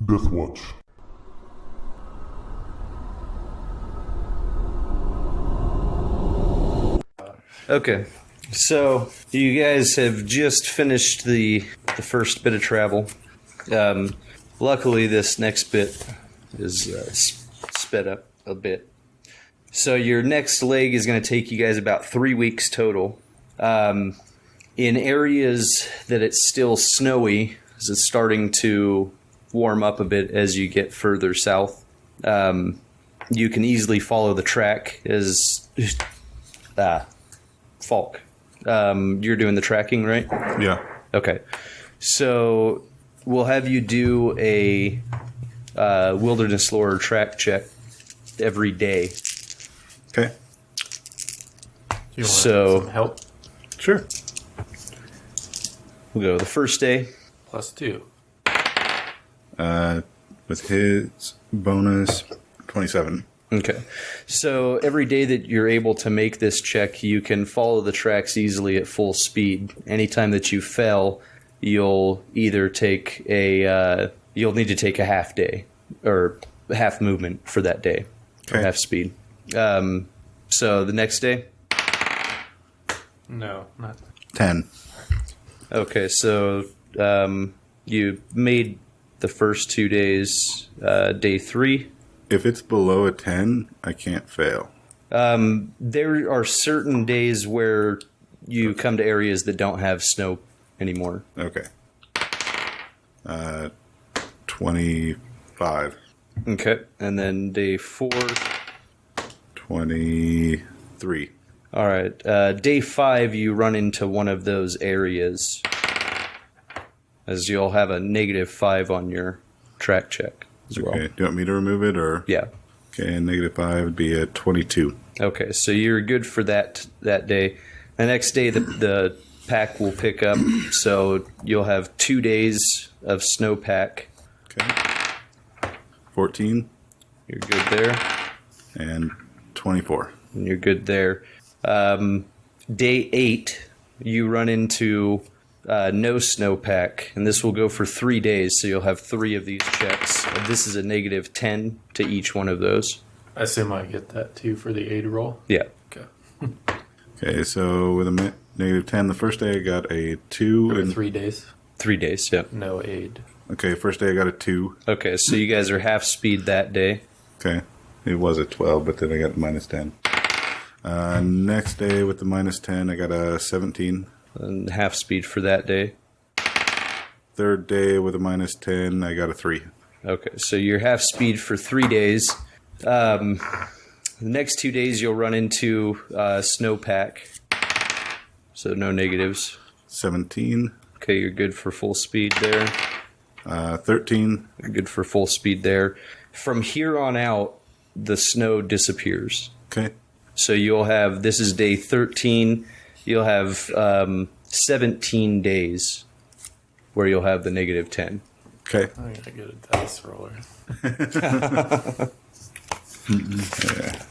Death Watch. Okay, so you guys have just finished the first bit of travel. Luckily, this next bit is sped up a bit. So your next leg is going to take you guys about 3 weeks total. In areas that it's still snowy, as it's starting to warm up a bit as you get further south, you can easily follow the track as... Faulk. You're doing the tracking, right? Yeah. Okay. So we'll have you do a wilderness lore track check every day. Okay. Do you want some help? Sure. We'll go the first day. +2. With his bonus, 27. Okay. So every day that you're able to make this check, you can follow the tracks easily at full speed. Anytime that you fail, you'll either take you'll need to take a half day or half movement for that day, or half speed. So the next day? No, not 10. Okay, so you made the first 2 days, day 3. If it's below a 10, I can't fail. There are certain days where you come to areas that don't have snow anymore. Okay. 25. Okay, and then day 4. 23. All right, day 5, you run into one of those areas, as you'll have a -5 on your track check as well. Okay. Do you want me to remove it or? Yeah. Okay, and -5 would be a 22. Okay, so you're good for that day. The next day, the pack will pick up, so you'll have 2 days of snowpack. Okay. 14. You're good there. And 24. And you're good there. Day 8, you run into no snowpack, and this will go for 3 days, so you'll have 3 of these checks. This is a -10 to each one of those. I assume I get that too for the aid roll. Yeah. Okay. Okay, so with a -10, the first day I got a 2. For And 3 days, 3 days, yeah. no aid. Okay, first day I got a 2. Okay, so you guys are half speed that day. Okay. It was a 12, but then I got -10. Next day with the -10, I got a 17. And half speed for that day. Third day with a -10, I got a 3. Okay, so you're half speed for 3 days. The next 2 days you'll run into snowpack, so no negatives. 17. Okay, you're good for full speed there. 13. You're good for full speed there. From here on out, the snow disappears. Okay. So you'll have, this is day 13, you'll have 17 days where you'll have the -10. Okay. I'm going to get a dice roller. Yeah.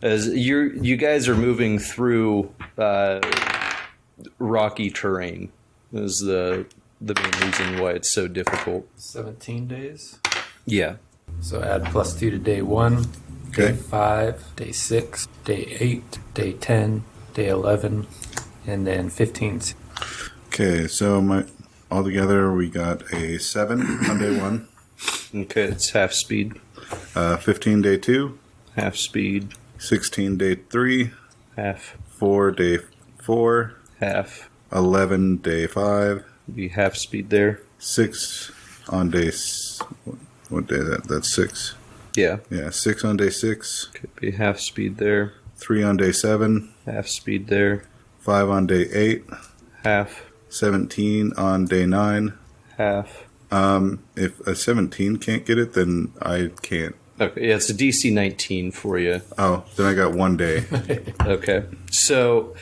As you guys are moving through rocky terrain is the main reason why it's so difficult. 17 days. Yeah. So add +2 to day 1, Okay. day 5, day 6, day 8, day 10, day 11, and then 15. Okay, so altogether we got a 7 on day 1, Okay, it's half speed. 15 day 2, Half speed. 16 day 3, Half. 4 day 4, Half. 11 day 5, Be half speed there. 6 on day... What day is that? That's 6. Yeah. Yeah, 6 on day 6, Could be half speed there. 3 on day 7, Half speed there. 5 on day 8, Half. 17 on day 9. Half. If a 17 can't get it, then I can't. Okay, yeah, it's a DC 19 for you. Oh, then I got 1 day. Okay. So,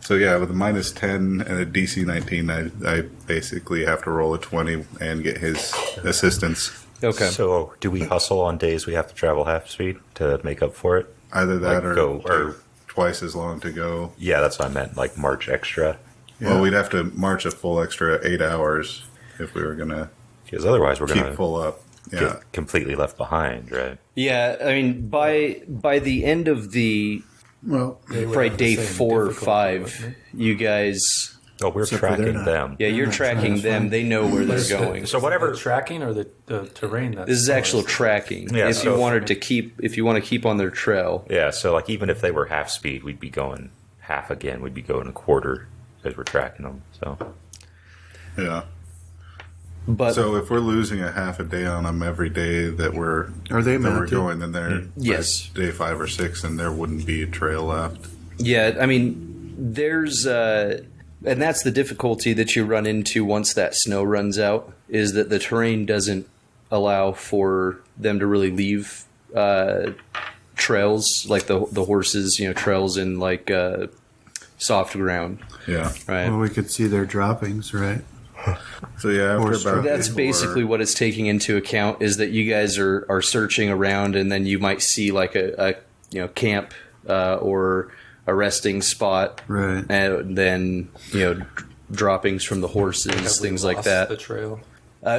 Yeah, with a -10 and a DC 19, I basically have to roll a 20 and get his assistance. okay. So, do we hustle on days we have to travel half speed to make up for it? Either that Like or go- or- twice as long to go. Yeah, that's what I meant. Like march extra. Well, we'd have to march a full extra 8 hours if we were going to Because otherwise we're keep going to full up. Yeah. get completely left behind, right? Yeah, I mean, by the end of the Well, They would probably have the day same 4 or difficulty, 5, wouldn't you guys, Oh, we're Except for they're tracking not. them. yeah, you're not tracking trying to them. find- They know where it? they're Is it- going. So is it whatever- the tracking or the terrain. That's This is actual slowest? tracking. Yeah, if so- you wanted to keep, if you want to keep on their trail, Yeah, so like even if they were half speed, we'd be going half again. We'd be going a quarter because we're tracking them. So Yeah. but So if we're losing a half a day on them every day that we're Are they that we're mounted? going, then they're Yes. by day 5 or 6, and there wouldn't be a trail left. yeah, I mean, there's and that's the difficulty that you run into once that snow runs out, is that the terrain doesn't allow for them to really leave trails like the horses, trails in like soft ground, Yeah. right? well, we could see their droppings, right? So yeah, after Horse about That's basically what it's taking into account, is that you guys are searching around, and then you might see like a camp or a resting spot, Right. and then droppings from the horses, Have we things like lost that. The trail.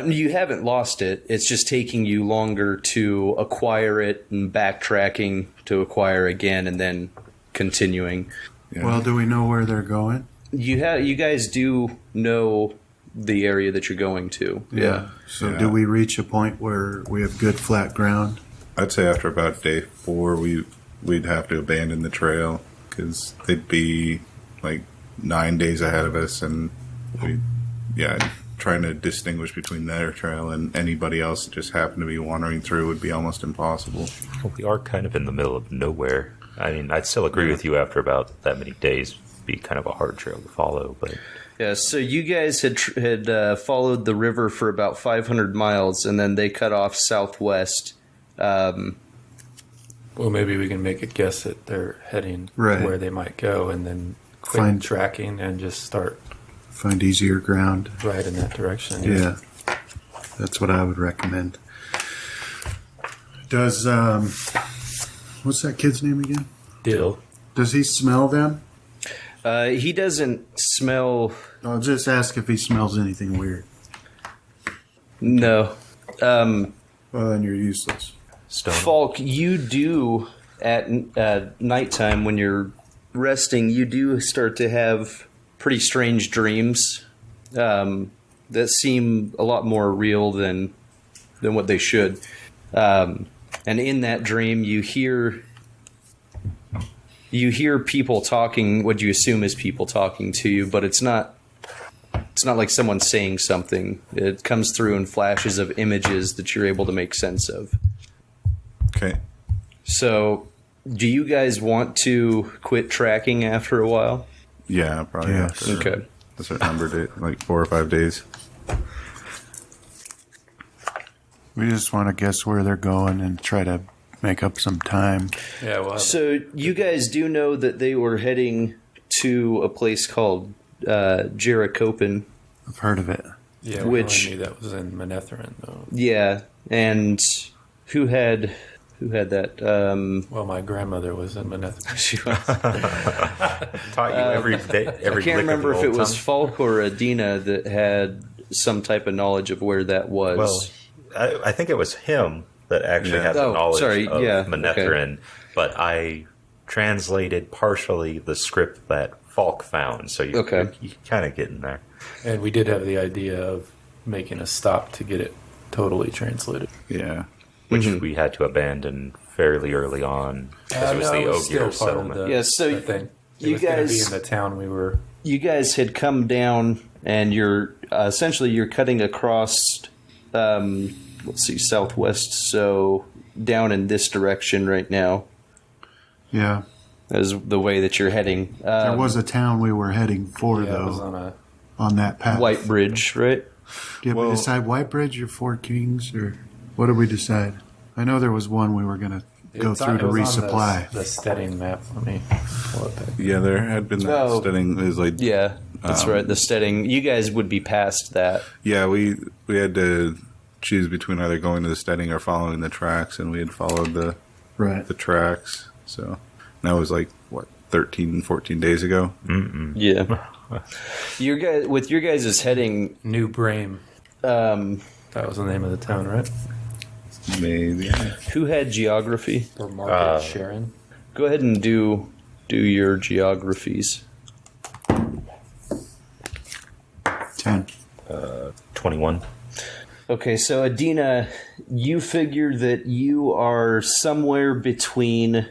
You haven't lost it. It's just taking you longer to acquire it, and backtracking to acquire again, and then continuing. Yeah. Well, do we know where they're going? You guys do know the area that you're going to. So Yeah. do we reach a point where we have good flat ground? I'd say after about day 4, we'd have to abandon the trail because they'd be like 9 days ahead of us, and trying to distinguish between their trail and anybody else that just happened to be wandering through would be almost impossible. well, we are kind of in the middle of nowhere. I mean, I'd still agree with you after about that many days. It'd be kind of a hard trail to follow, but Yeah, so you guys had followed the river for about 500 miles, and then they cut off southwest. Well, maybe we can make a guess that they're heading Right. where they might go, and then quit Find- tracking and just start Find easier ground. right in that direction. Yeah. That's what I would recommend. Does, what's that kid's name again? Deal. Does he smell them? He doesn't smell. I'll just ask if he smells anything weird. No. Well, then you're useless. stone. Faulk, you do at nighttime when you're resting, you do start to have pretty strange dreams that seem a lot more real than what they should. And in that dream, you hear people talking, what you assume is people talking to you, but it's not like someone saying something. It comes through in flashes of images that you're able to make sense of. Okay. So, do you guys want to quit tracking after a while? Yeah, probably Yes. after Okay. a certain number of days, like 4 or 5 days. We just want to guess where they're going and try to make up some time. Yeah, well, So, you guys do know that they were heading to a place called Jerichopen. I've heard of it. yeah, which- we only knew that was in Manetherin, though. Yeah, and who had that? Well, my grandmother was in Manetherin. She was, Taught you every day. Every I can't lick of remember the if it old was tongue. Falk or Adina that had some type of knowledge of where that was. Well, I think it was him that actually Yeah. had the Oh, knowledge sorry, of yeah, Manetherin, but I translated partially the script that Faulk found, so you kind of get in there. And we did have the idea of making a stop to get it totally translated. Yeah. Which we had to abandon fairly early on because it was No, the it was Ogier still part of settlement. Yeah, so the thing. It you was going to be guys- in the town we were. You guys had come down, and you're essentially you're cutting across. Let's see, southwest. So down in this direction right now Yeah. is the way that you're heading. There was a town we were heading for, Yeah, it was though, on a. on that path. White Bridge, right? Did we decide White Bridge or Four Kings, or what did we decide? I know there was one we were going to go It's through on- to it was on resupply. The steading map. Let me pull it back. Yeah, there had been that Oh. studying. Is like Yeah, that's right. The steading. You guys would be past that. Yeah, we had to choose between either going to the steading or following the tracks, and we had followed the Right. tracks. So that was like what 13, 14 days ago. Yeah. With your guys' heading, New Brame. That was the name of the town, right? Maybe. who had geography? Or Margaret Sharon. Go ahead and do your geographies. 10. 21. Okay, so Adina, you figure that you are somewhere between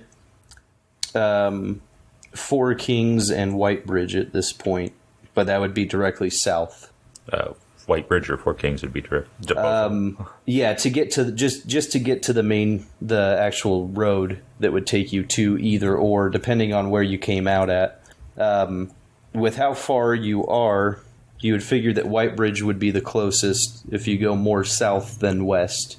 Four Kings and Whitebridge at this point, but that would be directly south. Whitebridge or Four Kings would be direct. Yeah, to get to just to get to the actual road that would take you to either or, depending on where you came out at. With how far you are, you would figure that Whitebridge would be the closest if you go more south than west.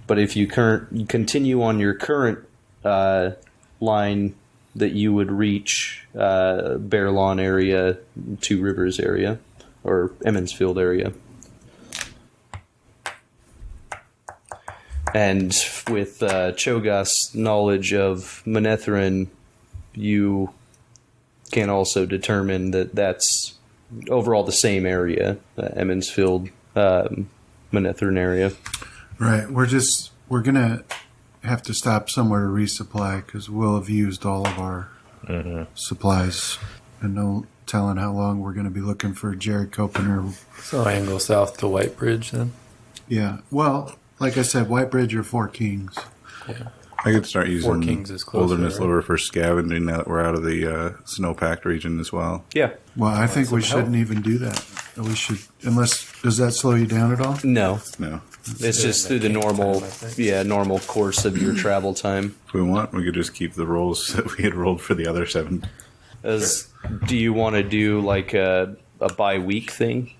But if you continue on your current line, that you would reach Bear Lawn area, Two Rivers area, or Emmonsfield area. And with Cho'Gath's knowledge of Manetheren, you can also determine that that's overall the same area, Emmonsfield, Manetheren area. Right. We're going to have to stop somewhere to resupply because we'll have used all of our supplies. And no telling how long we're going to be looking for Jared Copener. So angle south to Whitebridge then? Yeah. Well, like I said, Whitebridge or Four Kings. Yeah. I could start using Four Kings is closer, Wilderness right? Lure for scavenging now that we're out of the snow-packed region as well. Yeah. Well, I think we some help. shouldn't even do that. We should, does that slow you down at all? No, No. it's just through the camp normal, time, I think. normal course of your travel time. If we want, we could just keep the rolls that we had rolled for the other 7. Do you want to do like a bi-week thing?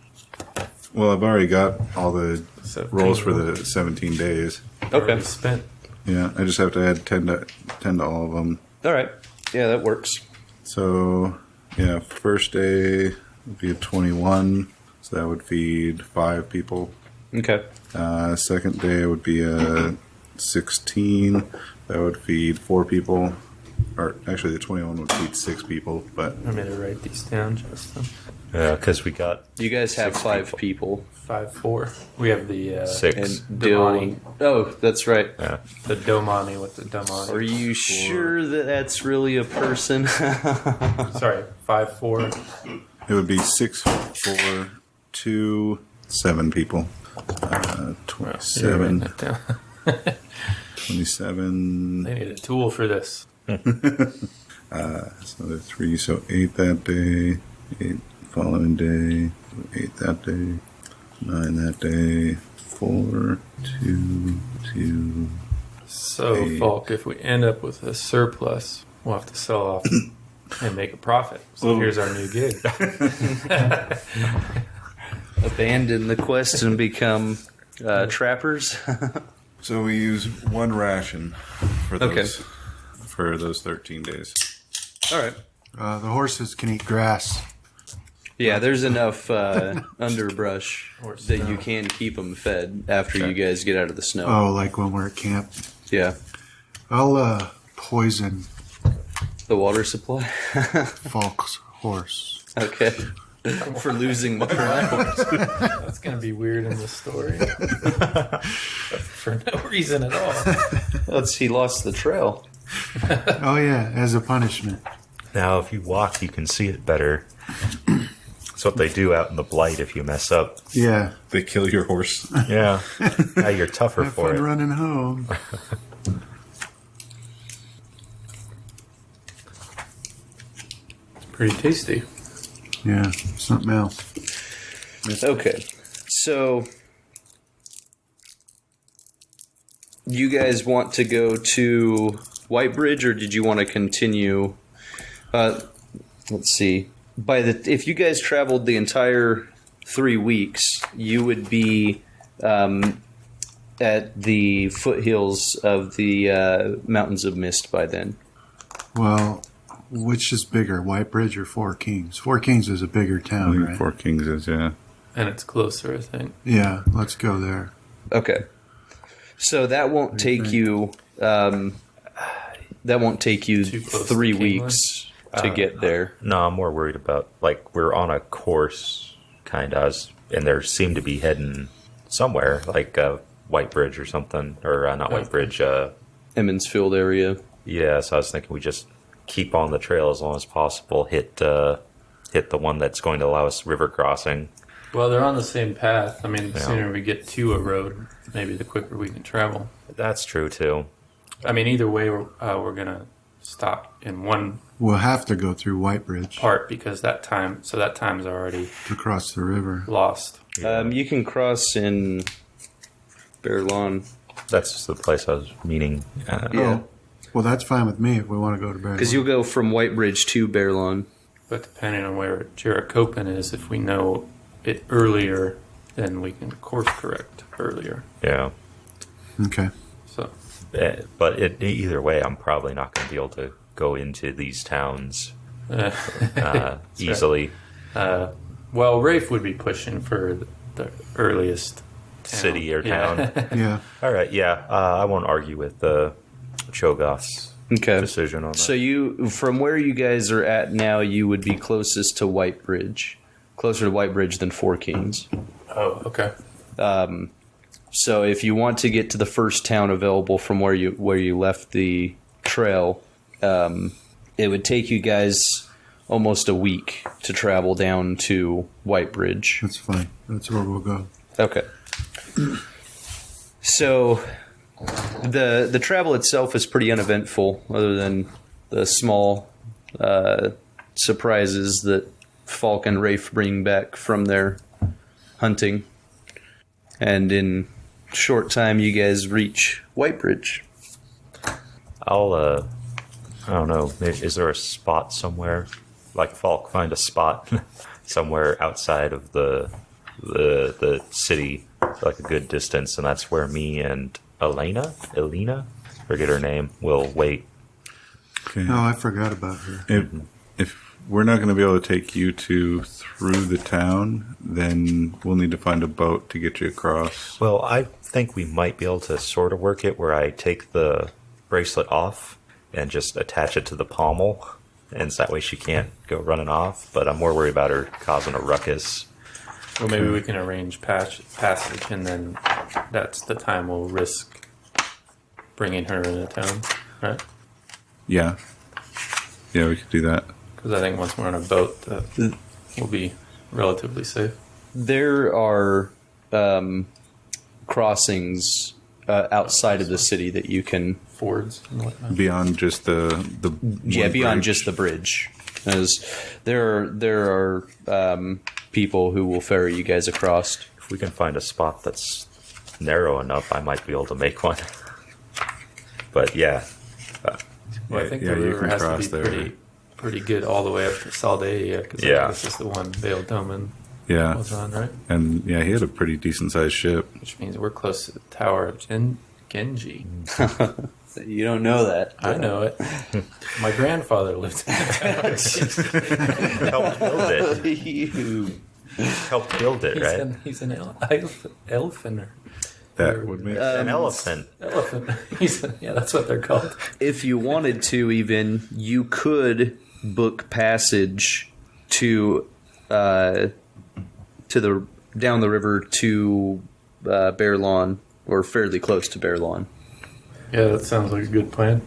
Well, I've already got all the 17 rolls for the 17 days. Already spent. Yeah, I just have to add 10 to all of them. All right. Yeah, that works. So, yeah, first day would be a 21, so that would feed 5 people. Okay. Second day would be a 16, that would feed 4 people. Or actually, the 21 would feed 6 people, but I'm going to write these down, Justin. Because we got You guys have 6 5 people. 5-4. We have the 6. And Dill. Domani. Oh, that's right. Yeah. The Domani with the Domani. Are you sure that that's really a person? Sorry, 5-4. it would be 6, 4, 2, 7 people. You're 27, writing it down. 27. They need a tool for this. So the 3, so 8 that day, 8 following day, 8 that day, 9 that day, 4, 2, 2. So, Hey. Faulk, if we end up with a surplus, we'll have to sell off and make a profit. So Well- here's our new gig. Abandon the quest and become trappers? So we use 1 ration for those, Okay. for those 13 days. All right. The horses can eat grass. Yeah, there's enough underbrush Or that snow. you can keep them fed after you guys get out of the snow. Oh, like when we're at camp. Yeah. I'll poison The water supply? Faulk's horse. Okay. For losing more hours. That's going to be weird in this story. For no reason at all. He lost the trail. Oh, yeah, as a punishment. Now, if you walk, you can see it better. That's what they do out in the blight if you mess up. Yeah. They kill your horse. Yeah. Now you're tougher Have for fun it. running home. Pretty tasty. Yeah, something else. Okay. So, you guys want to go to Whitebridge, or did you want to continue? Let's see. If you guys traveled the entire 3 weeks, you would be at the foothills of the Mountains of Mist by then. Well, which is bigger, Whitebridge or Four Kings? Four Kings is a bigger town, right? 4 Kings is, yeah. And it's closer, I think. Yeah, let's go there. Okay. So that won't take you. That won't take you Too close 3 to Kingland? weeks. to get there. No, I'm more worried about, like, we're on a course, kind of, and there seem to be heading somewhere, like White Bridge or something, or not White Bridge. Emmonsfield area. Yeah, so I was thinking we just keep on the trail as long as possible, hit the one that's going to allow us river crossing. Well, they're on the same path. I mean, the sooner we get to a road, maybe the quicker we can travel. That's true, too. I mean, either way, we're going to stop in one We'll have to go through White Bridge part because that time's already to cross the river. lost. You can cross in Bear Lawn. That's just the place I was meaning. Yeah. Oh, well, that's fine with me if we want to go to Bear Because Lawn. you'll go from White Bridge to Bear Lawn. But depending on where Jerichopen is, if we know it earlier, then we can course correct earlier. Yeah. Okay. So, But either way, I'm probably not going to be able to go into these towns easily. well, Rafe would be pushing for the earliest town. City or town. Yeah. All right, yeah. I won't argue with Cho'Gath's decision on that. So you, from where you guys are at now, you would be closest to White Bridge. Closer to White Bridge than Four Kings. Oh, okay. So if you want to get to the first town available from where you left the trail, it would take you guys almost a week to travel down to White Bridge. That's fine. That's where we'll go. Okay. So the travel itself is pretty uneventful, other than the small surprises that Faulk and Rafe bring back from their hunting. And in short time, you guys reach White Bridge. I don't know, maybe, is there a spot somewhere? Like Faulk, find a spot somewhere outside of the city, like a good distance, and that's where me and Elena, forget her name, will wait. Okay. Oh, I forgot about her. If we're not going to be able to take you through the town, then we'll need to find a boat to get you across. Well, I think we might be able to sort of work it where I take the bracelet off and just attach it to the pommel, and so that way she can't go running off. But I'm more worried about her causing a ruckus. Well, maybe we can arrange passage, and then that's the time we'll risk bringing her into town, right? Yeah. Yeah, we could do that. Because I think once we're on a boat, we'll be relatively safe. There are crossings outside of the city that you can... Fords and whatnot. Beyond just the Yeah, one beyond bridge. just the bridge. As there are people who will ferry you guys across. If we can find a spot that's narrow enough, I might be able to make one. But yeah. Well, I think yeah, the you river can has to cross be there. pretty good all the way up to Saldaia, because this is the one Vale Doman Yeah. was on, right? And yeah, he had a pretty decent sized ship. Which means we're close to the Tower of Genji. You don't know that. I know it. My grandfather lived in the Helped build it. You- Helped build it, right? He's an elephant. That would make An elephant. Elephant. Yeah, that's what they're called. If you wanted to, even, you could book passage to the down the river to Bear Lawn, or fairly close to Bear Lawn. Yeah, that sounds like a good plan.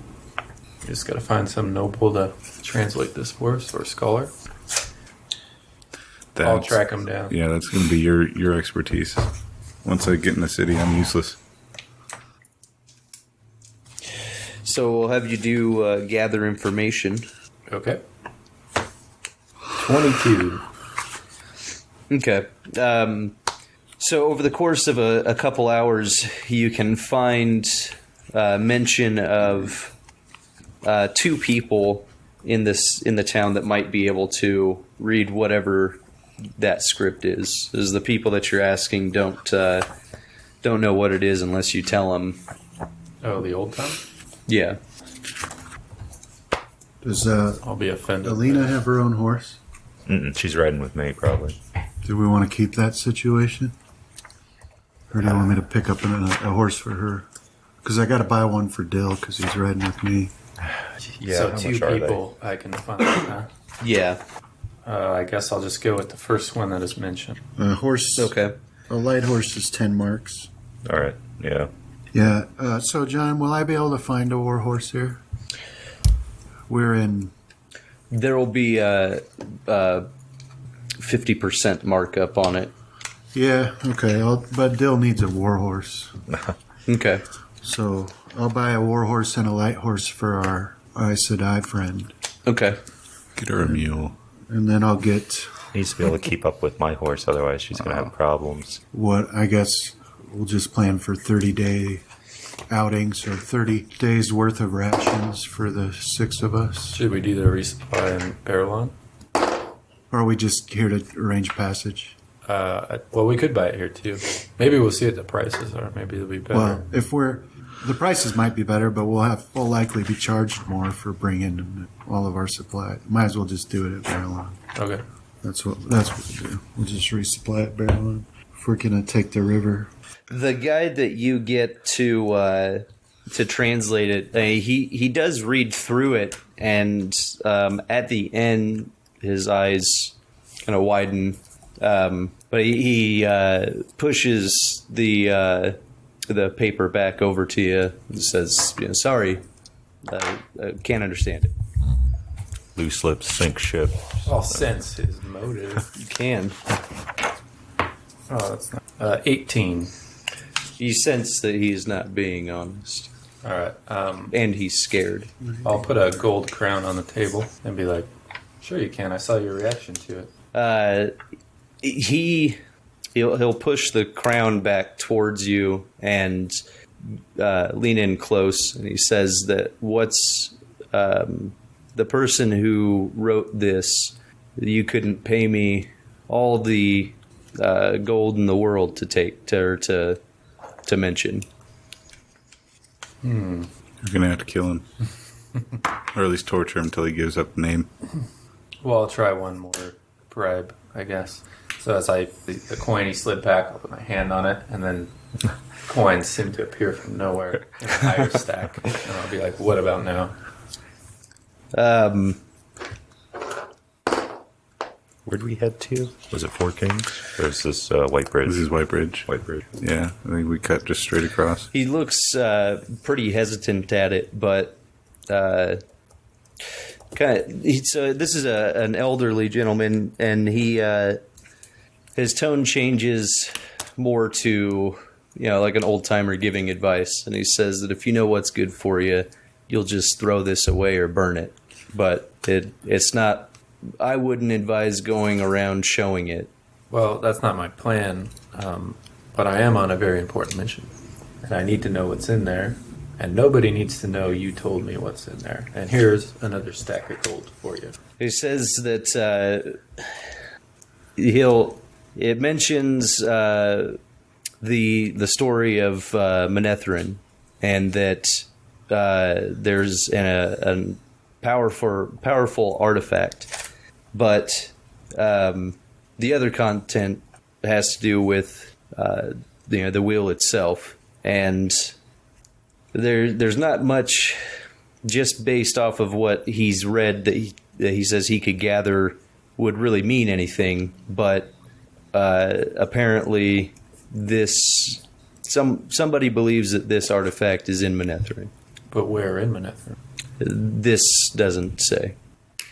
We just got to find some noble to translate this for us, or scholar. I'll track him down. Yeah, that's going to be your expertise. Once I get in the city, I'm useless. So we'll have you do gather information. Okay. 22. Okay. So over the course of a couple hours, you can find mention of two people in the town that might be able to read whatever that script is. As the people that you're asking don't know what it is unless you tell them. Oh, the old town? Yeah. Does I'll be offended. Alina have her own horse? She's riding with me, probably. Do we want to keep that situation? Or do you want me to pick up a horse for her? Because I got to buy one for Dill because he's riding with me. Yeah, So how 2 much are they? people I can fund. Huh? Yeah. I guess I'll just go with the first one that is mentioned. A horse. Okay. A light horse is 10 marks. All right. Yeah. Yeah. So, John, will I be able to find a war horse here? We're in. There will be a 50% markup on it. Yeah. Okay. But Dill needs a war horse, Okay. so I'll buy a war horse and a light horse for our Aes Sedai friend, Okay. Get her a mule. and then I'll get Needs to be able to keep up with my horse, otherwise she's going to have problems. what I guess we'll just plan for 30-day outings or 30 days worth of rations for the 6 of us. Should we do the resupply in Barrelon? Or are we just here to arrange passage? Well, we could buy it here too. Maybe we'll see what the prices are. Maybe it'll be better. Well, if the prices might be better, but we'll likely be charged more for bringing all of our supply. Might as well just do it at Barrelon. Okay. That's what we'll do. We'll just resupply at Barrelon. If we're gonna take the river. The guy that you get to translate it, he does read through it, and at the end, his eyes kind of widen. But he pushes the paper back over to you and says, "Sorry, I can't understand it." Loose lips sink ship. I'll sense his motive. You can. Oh, that's not. 18. You sense that he's not being honest, All right. and he's scared. I'll put a gold crown on the table and be like, "Sure you can. I saw your reaction to it." He'll push the crown back towards you and lean in close, and he says that what's the person who wrote this, you couldn't pay me all the gold in the world to mention. You're gonna have to kill him, or at least torture him until he gives up the name. Well, I'll try one more bribe, I guess. So as the coin he slid back, I'll put my hand on it, and then coins seem to appear from nowhere in a higher stack. And I'll be like, "What about now?" Where'd we head to? Was it Four Kings? Or is this White Bridge? This is White Bridge. White Bridge. Yeah, I think we cut just straight across. He looks pretty hesitant at it, but so this is an elderly gentleman, and his tone changes more to like an old timer giving advice, and he says that if you know what's good for you, you'll just throw this away or burn it. But it's not. I wouldn't advise going around showing it. Well, that's not my plan, but I am on a very important mission, and I need to know what's in there, and nobody needs to know you told me what's in there. And here's another stack of gold for you. He says that it mentions the story of Manetheren, and that there's a powerful artifact, but the other content has to do with the wheel itself, and there's not much just based off of what he's read that he says he could gather would really mean anything, but apparently somebody believes that this artifact is in Manetheren. But where in Manetheren? This doesn't say.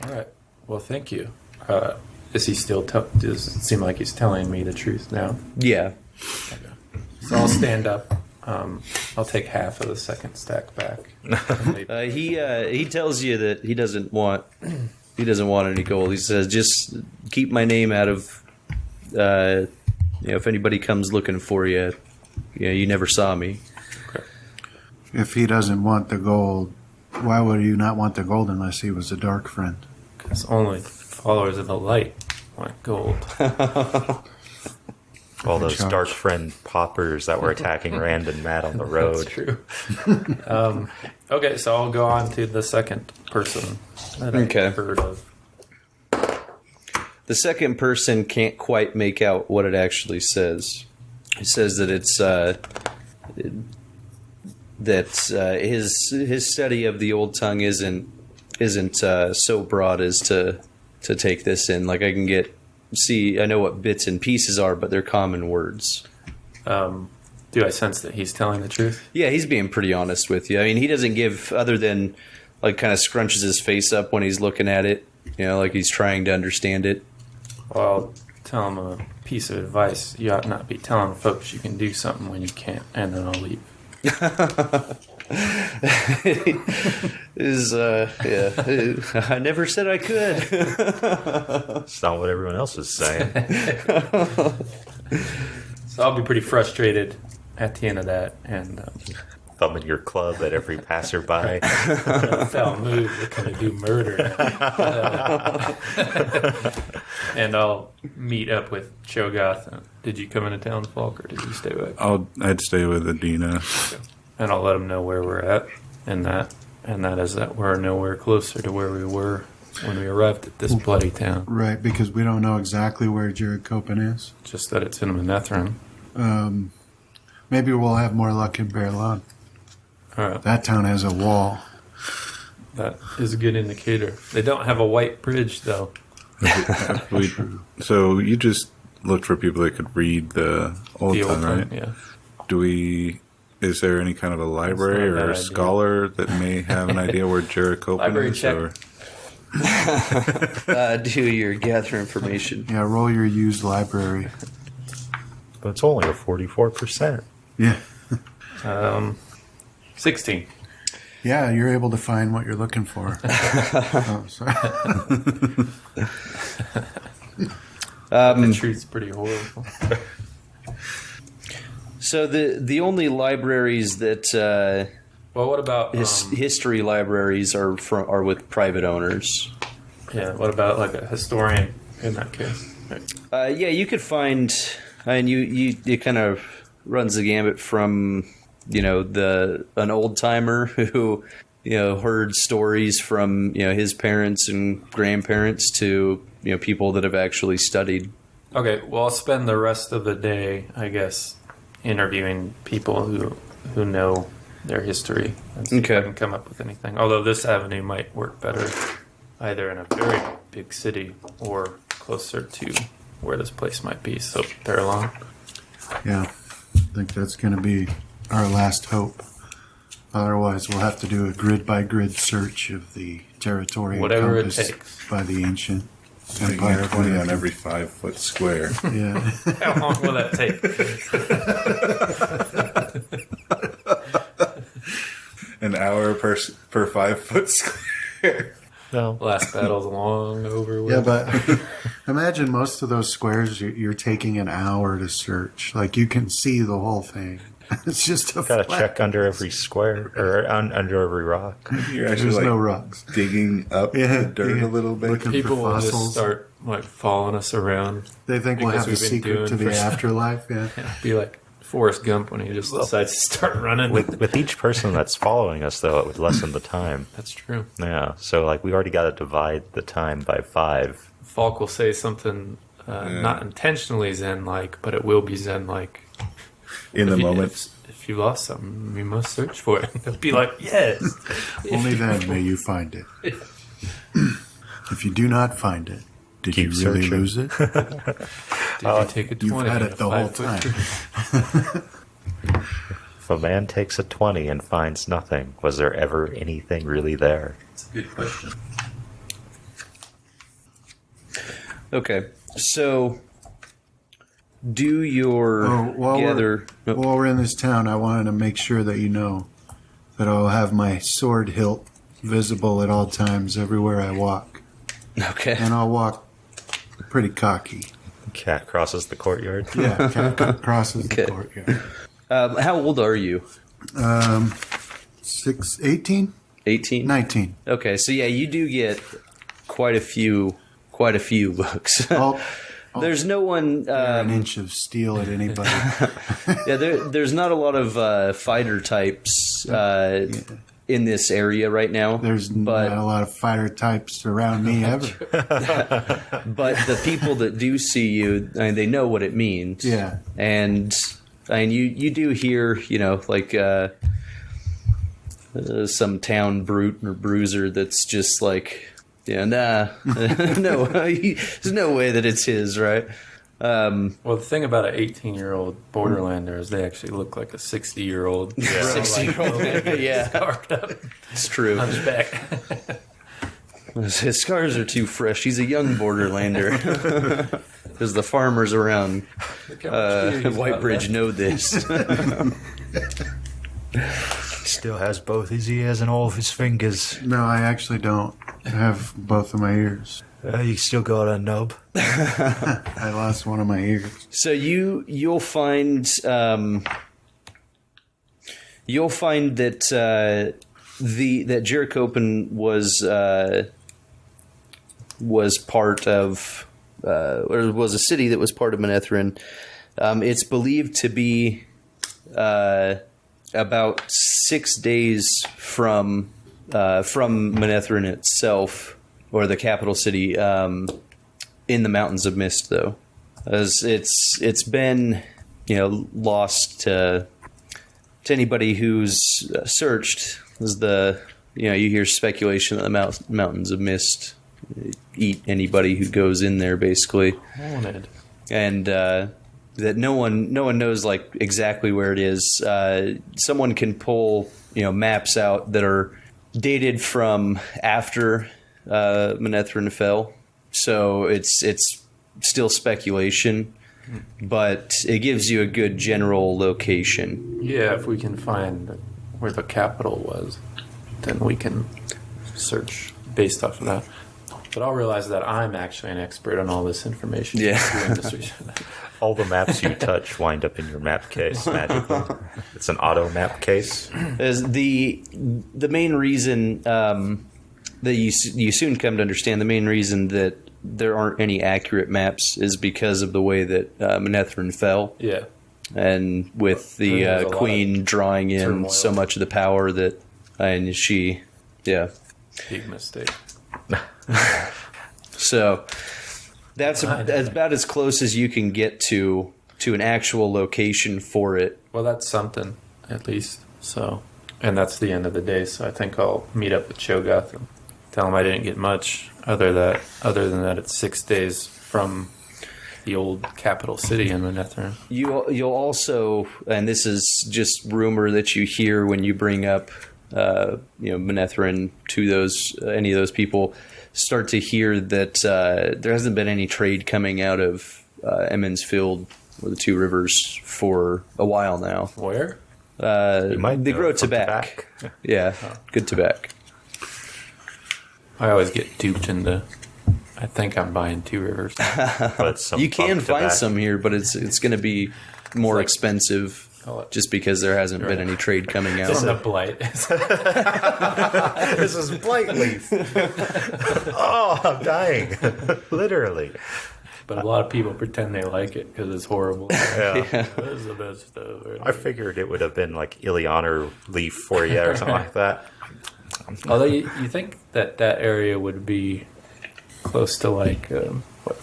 All right. Well, thank you. Is he still? Does it seem like he's telling me the truth now? Yeah. Okay. So I'll stand up. I'll take half of the second stack back. He tells you that he doesn't want any gold. He says just keep my name out of if anybody comes looking for you, you never saw me. Okay. If he doesn't want the gold, why would you not want the gold unless he was a dark friend? Because only followers of the light want gold. All those dark friend poppers that were attacking Rand and Matt on the road. That's true. Okay, so I'll go on to the second person that I heard of. The second person can't quite make out what it actually says. It says that it's his study of the old tongue isn't isn't so broad as to take this in. Like I can I know what bits and pieces are, but they're common words. Do I sense that he's telling the truth? Yeah, he's being pretty honest with you. I mean, he doesn't give, other than like kind of scrunches his face up when he's looking at it, like he's trying to understand it. Well, I'll tell him a piece of advice. You ought not be telling folks you can do something when you can't, and then I'll leave. I never said I could. It's not what everyone else is saying. So I'll be pretty frustrated at the end of that, and Thumbing your club at every passerby. foul move. We're going to do murder. And I'll meet up with Cho'Gath. Did you come into town, Faulk, or did you stay back? I'd stay with Adina. And I'll let him know where we're at, and that is that we're nowhere closer to where we were when we arrived at this bloody town. Right, because we don't know exactly where Jared Copen is. Just that it's in Manethrin. Maybe we'll have more luck in Berlin. All right. That town has a wall. That is a good indicator. They don't have a white bridge, though. So you just looked for people that could read the old tongue, right? Yeah. Is there any kind of a library or a scholar that may have an idea where Jared Copen Library is? check. Or Do your gather information. Yeah, roll your used library. But it's only a 44%. Yeah. 16. Yeah, you're able to find what you're looking for. Oh, sorry. The truth's pretty horrible. So the only libraries that Well, what about history libraries are with private owners. what about like a historian in that case? Yeah, you could find, and it kind of runs the gambit from an old timer who heard stories from his parents and grandparents to people that have actually studied. Okay, well, I'll spend the rest of the day, I guess, interviewing people who know their history and see if I can come up with anything. Although this avenue might work better either in a very big city or closer to where this place might be. So, Paralon. Yeah, I think that's going to be our last hope. Otherwise, we'll have to do a grid-by-grid search of the territory Whatever it encompassed takes. by the ancient taking empire. a 20 on every 5-foot square. Yeah. How long will that take? An hour per 5-foot square. No. Last battle's long over with. Yeah, but imagine most of those squares you're taking an hour to search. Like, you can see the whole thing. It's just a Gotta flat. check under every square, or under every rock. You're actually There's like no rocks. digging up the dirt a little bit. Looking People for will just fossils. start like following us around. They think we'll because have a we've been secret doing to the for- afterlife. Yeah. Be like Forrest Gump when he just decides to start running. With each person that's following us, though, it would lessen the time. That's true. Yeah, so like we already got to divide the time by 5. Falk will say something not intentionally Zen-like, but it will be Zen-like. In the If you- moment. If you lost something, we must search for it. They'll be like, yes. Only then may you find it. If you do not find it, did Keep you really searching. lose it? Did you take a 20? You've had and it a the whole 5 time. foot? If a man takes a 20 and finds nothing, was there ever anything really there? That's a good question. Okay, so do your While gather. we're in this town, I wanted to make sure that you know that I'll have my sword hilt visible at all times everywhere I walk. Okay. And I'll walk pretty cocky. Cat crosses the courtyard. Yeah, cat crosses Okay. the courtyard. How old are you? 18? 18? 19. Okay, so yeah, you do get quite a few looks. I'll There's no one. an inch of steel at anybody. Yeah, there's not a lot of fighter types in this area right now. There's but not a lot of fighter types around me ever. but the people that do see you, I mean, they know what it means. Yeah. And you do hear, like some town brute or bruiser that's just like, yeah, nah, no, there's no way that it's his, right? Well, the thing about an 18-year-old Borderlander is they actually look like a 60-year-old. Yeah. 60-year-old, yeah, Scarred up it's true. on his back. His scars are too fresh. He's a young Borderlander. Because the farmers around Whitebridge know this. Still has both his ears and all of his fingers. No, I actually don't have both of my ears. You still got a nub. I lost one of my ears. So you'll find that that Jerichopen was part of or was a city that was part of Manetheren. It's believed to be about 6 days from Manetheren itself, or the capital city, in the Mountains of Mist, though, as it's been lost to anybody who's searched. As you hear speculation that the Mountains of Mist eat anybody who goes in there, basically, Wanted. and that no one knows like exactly where it is. Someone can pull maps out that are dated from after Manetheren fell, so it's still speculation, but it gives you a good general location. Yeah, if we can find where the capital was, then we can search based off of that. But I'll realize that I'm actually an expert on all this information. Yeah. Doing this research. All the maps you touch wind up in your map case magically. It's an auto map case. As the main reason that you soon come to understand, the main reason that there aren't any accurate maps is because of the way that Manetheren fell. Yeah. And with the There's a lot queen of drawing in turmoil. so much of the power that, and she, yeah. Big mistake. So that's about as close as you can get to an actual location for it. Well, that's something, at least. So, and that's the end of the day. So I think I'll meet up with Cho'Gath and tell him I didn't get much other than that it's 6 days from the old capital city in Manetheren. You'll also, and this is just rumor that you hear when you bring up Manetheren to any of those people, start to hear that there hasn't been any trade coming out of Emmons Field or the Two Rivers for a while now. Where? They grow tobacco. Yeah, good tobacco. I always get duped into. I think I'm buying Two Rivers. But some You can funk find tobacco. some here, but it's going to be more expensive just because there hasn't been any trade coming out. It's a blight. This is blight leaf. Oh, I'm dying. Literally. But a lot of people pretend they like it because it's horrible. Yeah. This is the best stuff. I figured it would have been like Ileana leaf for you or something like that. Although you think that area would be close to like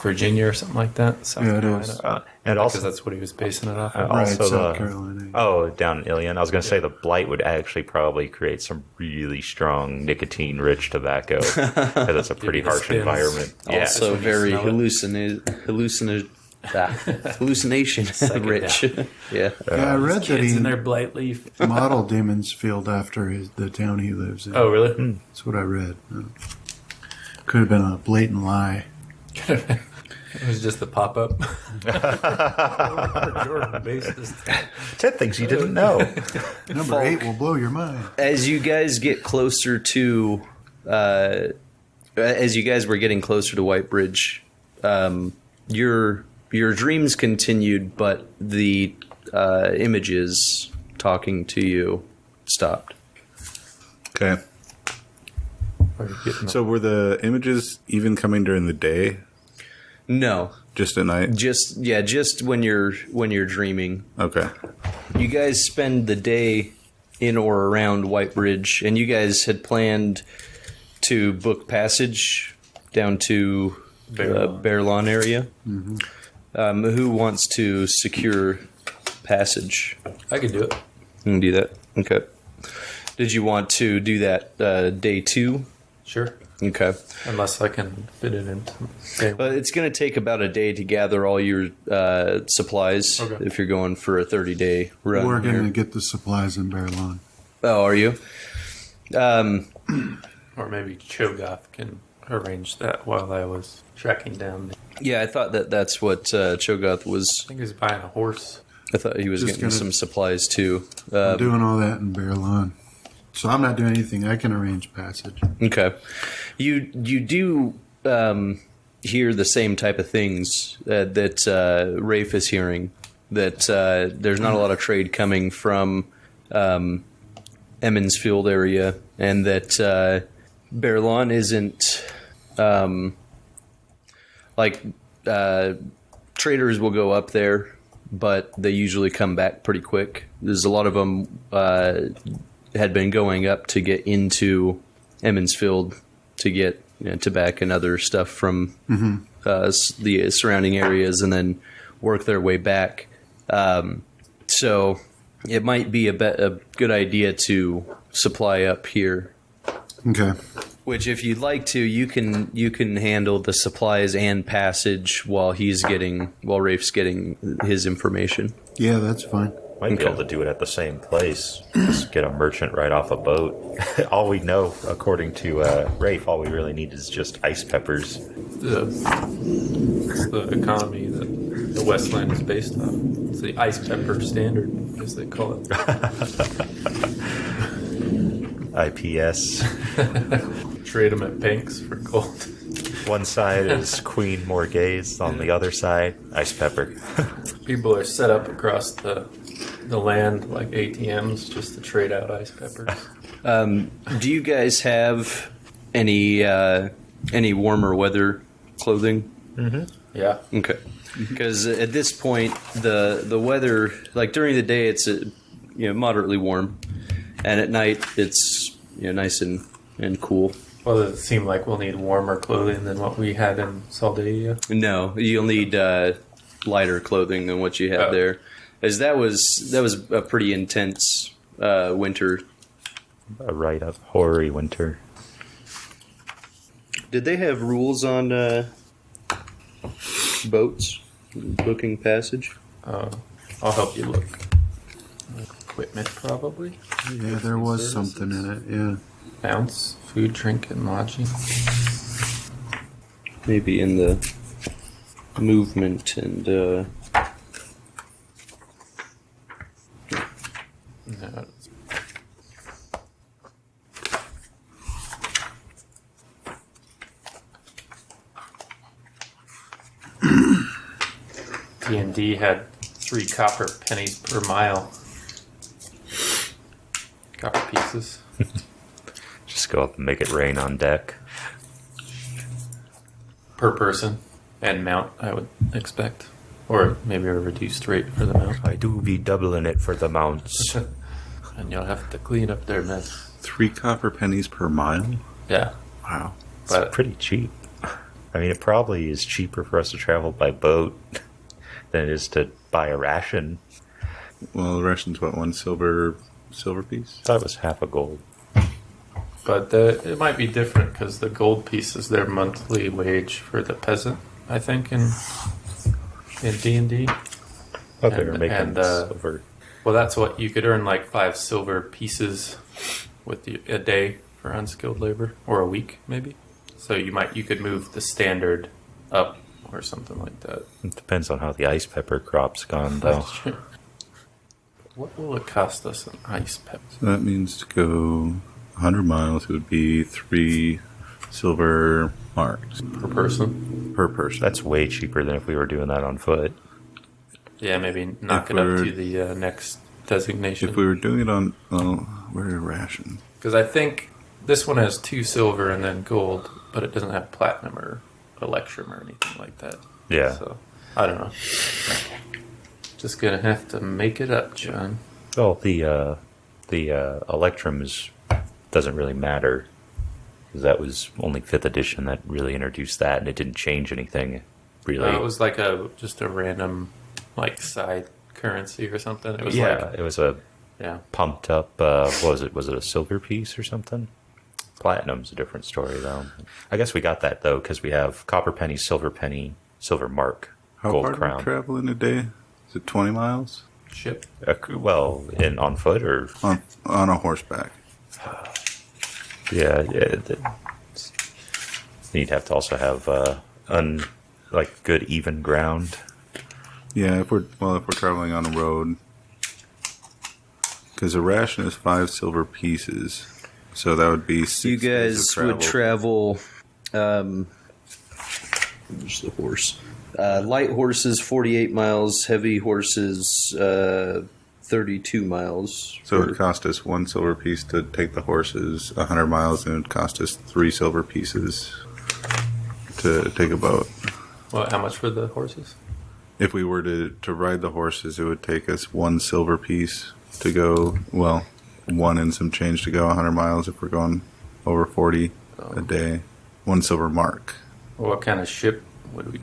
Virginia or something like that. South Yeah, it Carolina. is. And also, Because that's what he was basing it off of. Right, also South the, Carolina. oh, down in Ilion. I was going to say the blight would actually probably create some really strong nicotine-rich tobacco because it's a pretty Give it the harsh spins. environment. Yeah. Also when you very smell hallucination rich. Yeah. Yeah, I read that Kids he in their blight leaf. modeled Demon's Field after the town he lives in. Oh, really? That's what I read. Could have been a blatant lie. It was just the pop-up. Jordan based this thing. 10 things you didn't know. Number Faulk. 8 will blow your mind. As you guys get closer to, as you guys were getting closer to Whitebridge, your dreams continued, but the images talking to you stopped. Okay. So were the images even coming during the day? No, Just at night? just when you're dreaming. Okay. You guys spend the day in or around Whitebridge, and you guys had planned to book passage down to Bear Lawn area. Mm-hmm. Who wants to secure passage? I could do it. You can do that. Okay. Did you want to do that day 2? Sure. Okay. Unless I can fit it into day one. It's going to take about a day to gather all your supplies if you're going for a 30-day run. We're going to get the supplies in Bear Lawn. Oh, are you? Or maybe Cho'Gath can arrange that while I was tracking down. Yeah, I thought that's what Cho'Gath was. I think he's buying a horse. I thought he was Just getting gonna- some supplies too. I'm doing all that in Bear Lawn. So I'm not doing anything. I can arrange passage. Okay. You do hear the same type of things that Rafe is hearing, that there's not a lot of trade coming from Emmons Field area, and that Bear Lawn isn't traders will go up there, but they usually come back pretty quick. There's a lot of them had been going up to get into Emmons Field to get tobacco and other stuff from the surrounding areas, and then work their way back. So it might be a good idea to supply up here. Okay. Which, if you'd like to, you can handle the supplies and passage while Rafe's getting his information. Yeah, that's fine. Might be able to do it at the same place. Just get a merchant right off a boat. All we know, according to Rafe, all we really need is just ice peppers. The economy that the Westland is based on. It's the ice pepper standard, as they call it. IPS. Trade them at banks for gold. One side is Queen Morgaze, on the other side, ice pepper. People are set up across the land like ATMs just to trade out ice peppers. Do you guys have any warmer weather clothing? Yeah. Okay. Because at this point, the weather, like during the day, it's moderately warm, and at night it's nice and cool. Well, does it seem like we'll need warmer clothing than what we had in Saldavia? No, you'll need lighter clothing than what you had there, as that was a pretty intense winter. A right up hoary winter. Did they have rules on boats booking passage? I'll help you look. Equipment, probably. Yeah, there was something in it. Yeah. Ounce, food, drink, and lodging. Maybe in the movement and No. D&D had 3 copper pennies per mile. Copper pieces. Just go up and make it rain on deck. Per person and mount, I would expect. Or maybe a reduced rate for the mount. I do be doubling it for the mounts. And you'll have to clean up their mess. 3 copper pennies per mile? Yeah. Wow. It's But pretty cheap. I mean, it probably is cheaper for us to travel by boat than it is to buy a ration. Well, the ration's what, 1 silver piece? I thought it was half a gold. But it might be different because the gold piece is their monthly wage for the peasant, I think, in D&D. Oh, they were And- making and, silver. Well, that's what you could earn, like 5 silver pieces with a day for unskilled labor, or a week maybe. So you could move the standard up or something like that. It depends on how the ice pepper crop's gone, though. That's true. What will it cost us an ice pepper? So that means to go 100 miles, it would be 3 silver marks Per person? per person. That's way cheaper than if we were doing that on foot. Yeah, maybe knock If it up we're- to the next designation. If we were doing it on, where are ration? Because I think this one has 2 silver and then gold, but it doesn't have platinum or electrum or anything like that. Yeah. So, I don't know. Just gonna have to make it up, John. Well, the Electrums doesn't really matter. 'Cause that was only 5th edition that really introduced that, and it didn't change anything, really. It was like just a random, like, side currency or something. It was yeah, like it was a Yeah. pumped up. What was it? Was it a silver piece or something? Platinum's a different story, though. I guess we got that, though, because we have copper penny, silver mark, How gold far do crown. we travel in a day? Is it 20 miles? Ship. Well, on foot or On a horseback. yeah. You'd have to also have good even ground. Yeah, if we're traveling on a road, because a ration is 5 silver pieces, so that would be 6 You days guys of would travel. Where's the horse? Light horses 48 miles, heavy horses 32 miles. So it would cost us 1 silver piece to take the horses 100 miles, and it would cost us 3 silver pieces to take a boat. Well, how much for the horses? If we were to ride the horses, it would take us 1 silver piece to go, 1 and some change to go 100 miles if we're going over 40 a day. 1 silver mark. What kind of ship would we?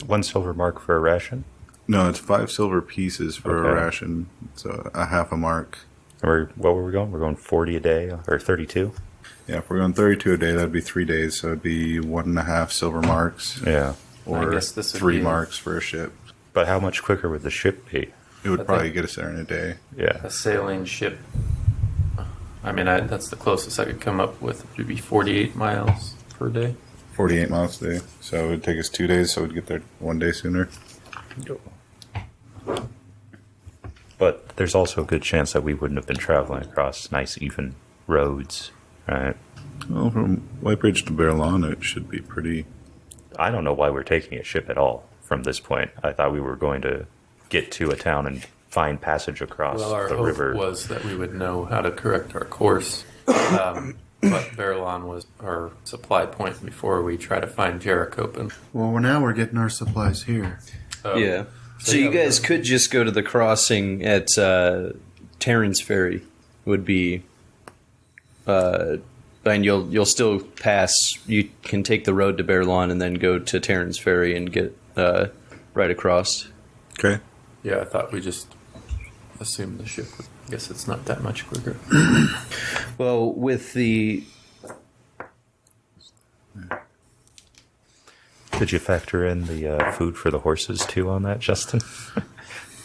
1 silver mark for a ration. No, it's 5 silver pieces for a Okay. ration, so a half a mark. What were we going? We're going 40 a day or 32. Yeah, if we're going 32 a day, that'd be 3 days, so it'd be 1.5 silver marks. Yeah. Or I guess this would 3 be- marks for a ship. But how much quicker would the ship be? It would I probably think- get us there in a day. Yeah. A sailing ship. I mean, that's the closest I could come up with. It would be 48 miles per day. 48 miles a day, so it would take us 2 days, so we'd get there 1 day sooner. But there's also a good chance that we wouldn't have been traveling across nice, even roads, right? Well, from White Bridge to Barrelon, it should be pretty... I don't know why we're taking a ship at all from this point. I thought we were going to get to a town and find passage across Well, our the hope river. was that we would know how to correct our course. But Barrelon was our supply point before we try to find Jerichopen. Well, now we're getting our supplies here. Yeah. So you guys could just go to the crossing at Terran's Ferry. Would be, and you'll still pass. You can take the road to Barrelon and then go to Terran's Ferry and get right across. Okay. Yeah, I thought we just assumed the ship would. I guess it's not that much quicker. Well, with the Did you factor in the food for the horses too on that, Justin?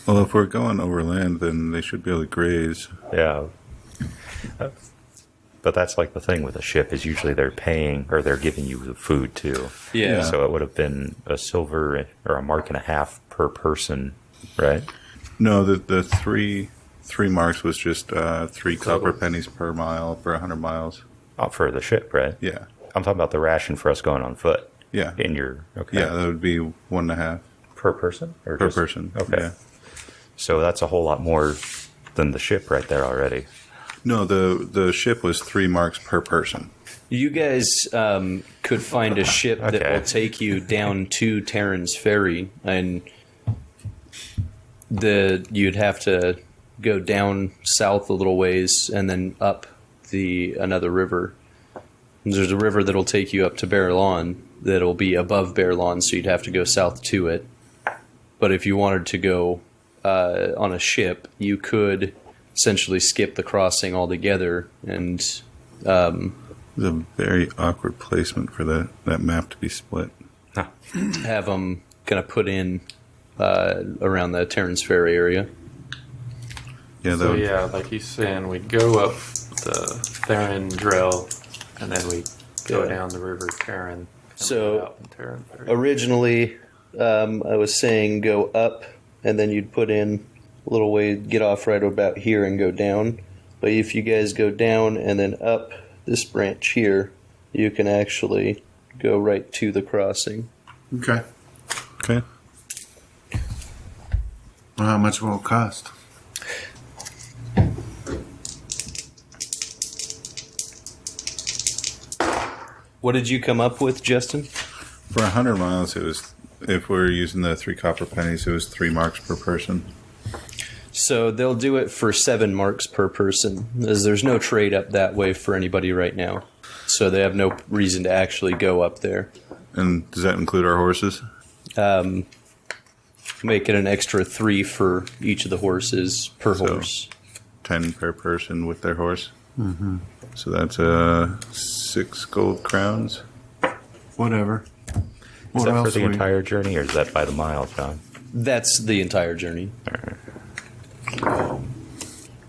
Well, if we're going overland, then they should be able to graze. Yeah. But that's like the thing with a ship is usually they're paying or they're giving you the food too. Yeah. So it would have been a silver or a mark and a half per person, right? No, the three marks was just 3 copper pennies per mile for 100 miles. For the ship, right? Yeah. I'm talking about the ration for us going on foot. Yeah. In your okay. Yeah, that would be 1.5 Per person? Or per just- person. Okay. Yeah. So that's a whole lot more than the ship right there already. No, the ship was 3 marks per person. You guys could find a ship that Okay. will take you down to Terran's Ferry, and you'd have to go down south a little ways and then up another river. And there's a river that'll take you up to Barrelon that'll be above Barrelon, so you'd have to go south to it. But if you wanted to go on a ship, you could essentially skip the crossing altogether and It was a very awkward placement for that map to be split. have them kind of put in around the Terran's Ferry area. Yeah, that So would, yeah, like he's saying, we'd go up the Theron Drill, and then we go Yeah. down the river Terran. So- out in Terran Ferry. Originally, I was saying go up, and then you'd put in a little way, get off right about here and go down. But if you guys go down and then up this branch here, you can actually go right to the crossing. Okay. okay. Well, how much will it cost? What did you come up with, Justin? For 100 miles, it was, if we're using the 3 copper pennies, it was 3 marks per person. So they'll do it for 7 marks per person, as there's no trade up that way for anybody right now. So they have no reason to actually go up there. And does that include our horses? Make it an extra 3 for each of the horses per So- horse. 10 per person with their horse. Mm-hmm. So that's 6 gold crowns. Whatever. Is What that for else the we- entire journey, or is that by the mile, John? That's the entire journey.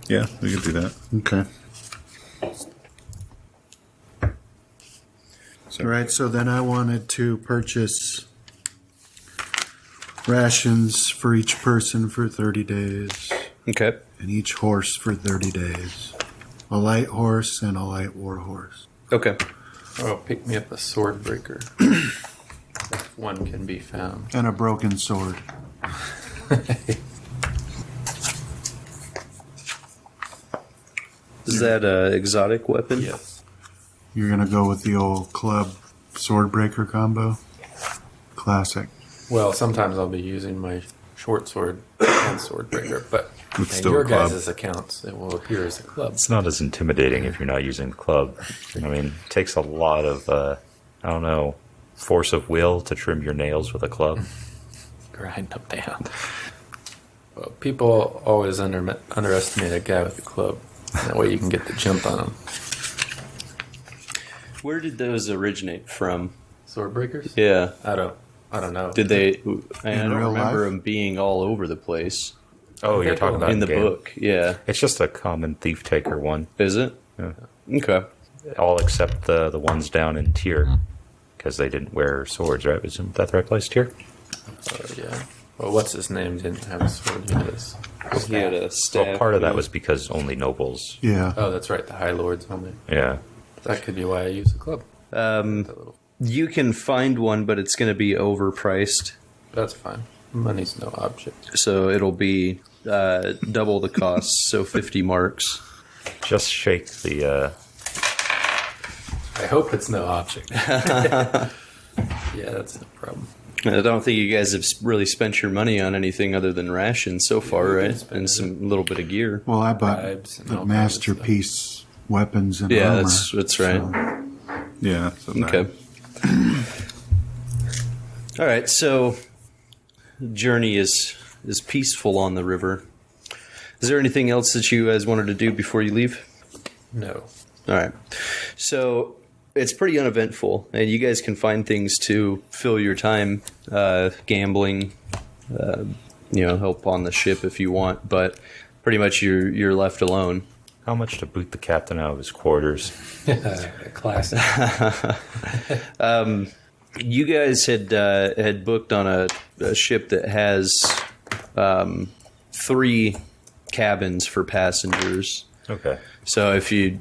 Yeah, we could do that. Okay. All right, so then I wanted to purchase rations for each person for 30 days Okay. and each horse for 30 days. A light horse and a light war horse. Okay. Oh, pick me up a sword breaker. If one can be found. And a broken sword. Is that a exotic weapon? Yes. You're going to go with the old club sword breaker combo? Classic. Well, sometimes I'll be using my short sword and sword breaker, but It's in still your a club. guys' accounts, it will appear as a club. It's not as intimidating if you're not using the club. I mean, it takes a lot of, I don't know, force of will to trim your nails with a club. Grind them down. Well, people always underestimate a guy with a club. That way you can get the jump on them. Where did those originate from? Sword breakers? Yeah. I don't know. Did they? I In don't real remember life? them being all over the place Oh, you're talking about in the game. book. Yeah. It's just a common thief taker one, Is it? Yeah. Okay. all except the ones down in tier, because they didn't wear swords, right? Isn't that the right place, tier? Yeah. Well, what's his name didn't have a sword. He had his He had a staff. Well, part of that was because only nobles. Yeah. Oh, that's right. The High Lord's helmet. Yeah. That could be why I use a club. That little. You can find one, but it's going to be overpriced. That's fine. Money's no object. So it'll be double the cost, so 50 marks. Just shake the. I hope it's no object. Yeah, that's no problem. I don't think you guys have really spent your money on anything other than rations so far, we right? did spend And some little bit of gear. Well, I bought Bribes and the all kinds of masterpiece weapons and Yeah, armor. that's right. so- Yeah. So Okay. All right, so journey is peaceful on the river. Is there anything else that you guys wanted to do before you leave? No. All right. So it's pretty uneventful, and you guys can find things to fill your time, gambling, help on the ship if you want, but pretty much you're left alone. How much to boot the captain out of his quarters? Classic. You guys had booked on a ship that has 3 cabins for passengers. Okay. So if you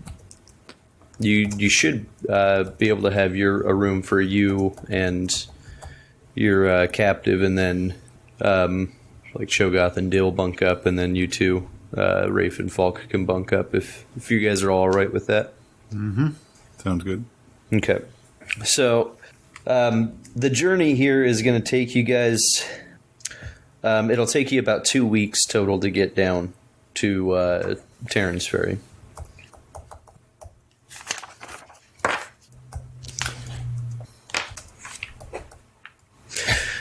should be able to have a room for you and your captive, and then like Cho'Gath and Dill bunk up, and then you two, Rafe and Faulk, can bunk up if you guys are all right with that. Sounds good. Okay. So the journey here is going to take you guys. It'll take you about 2 weeks total to get down to Terran's Ferry.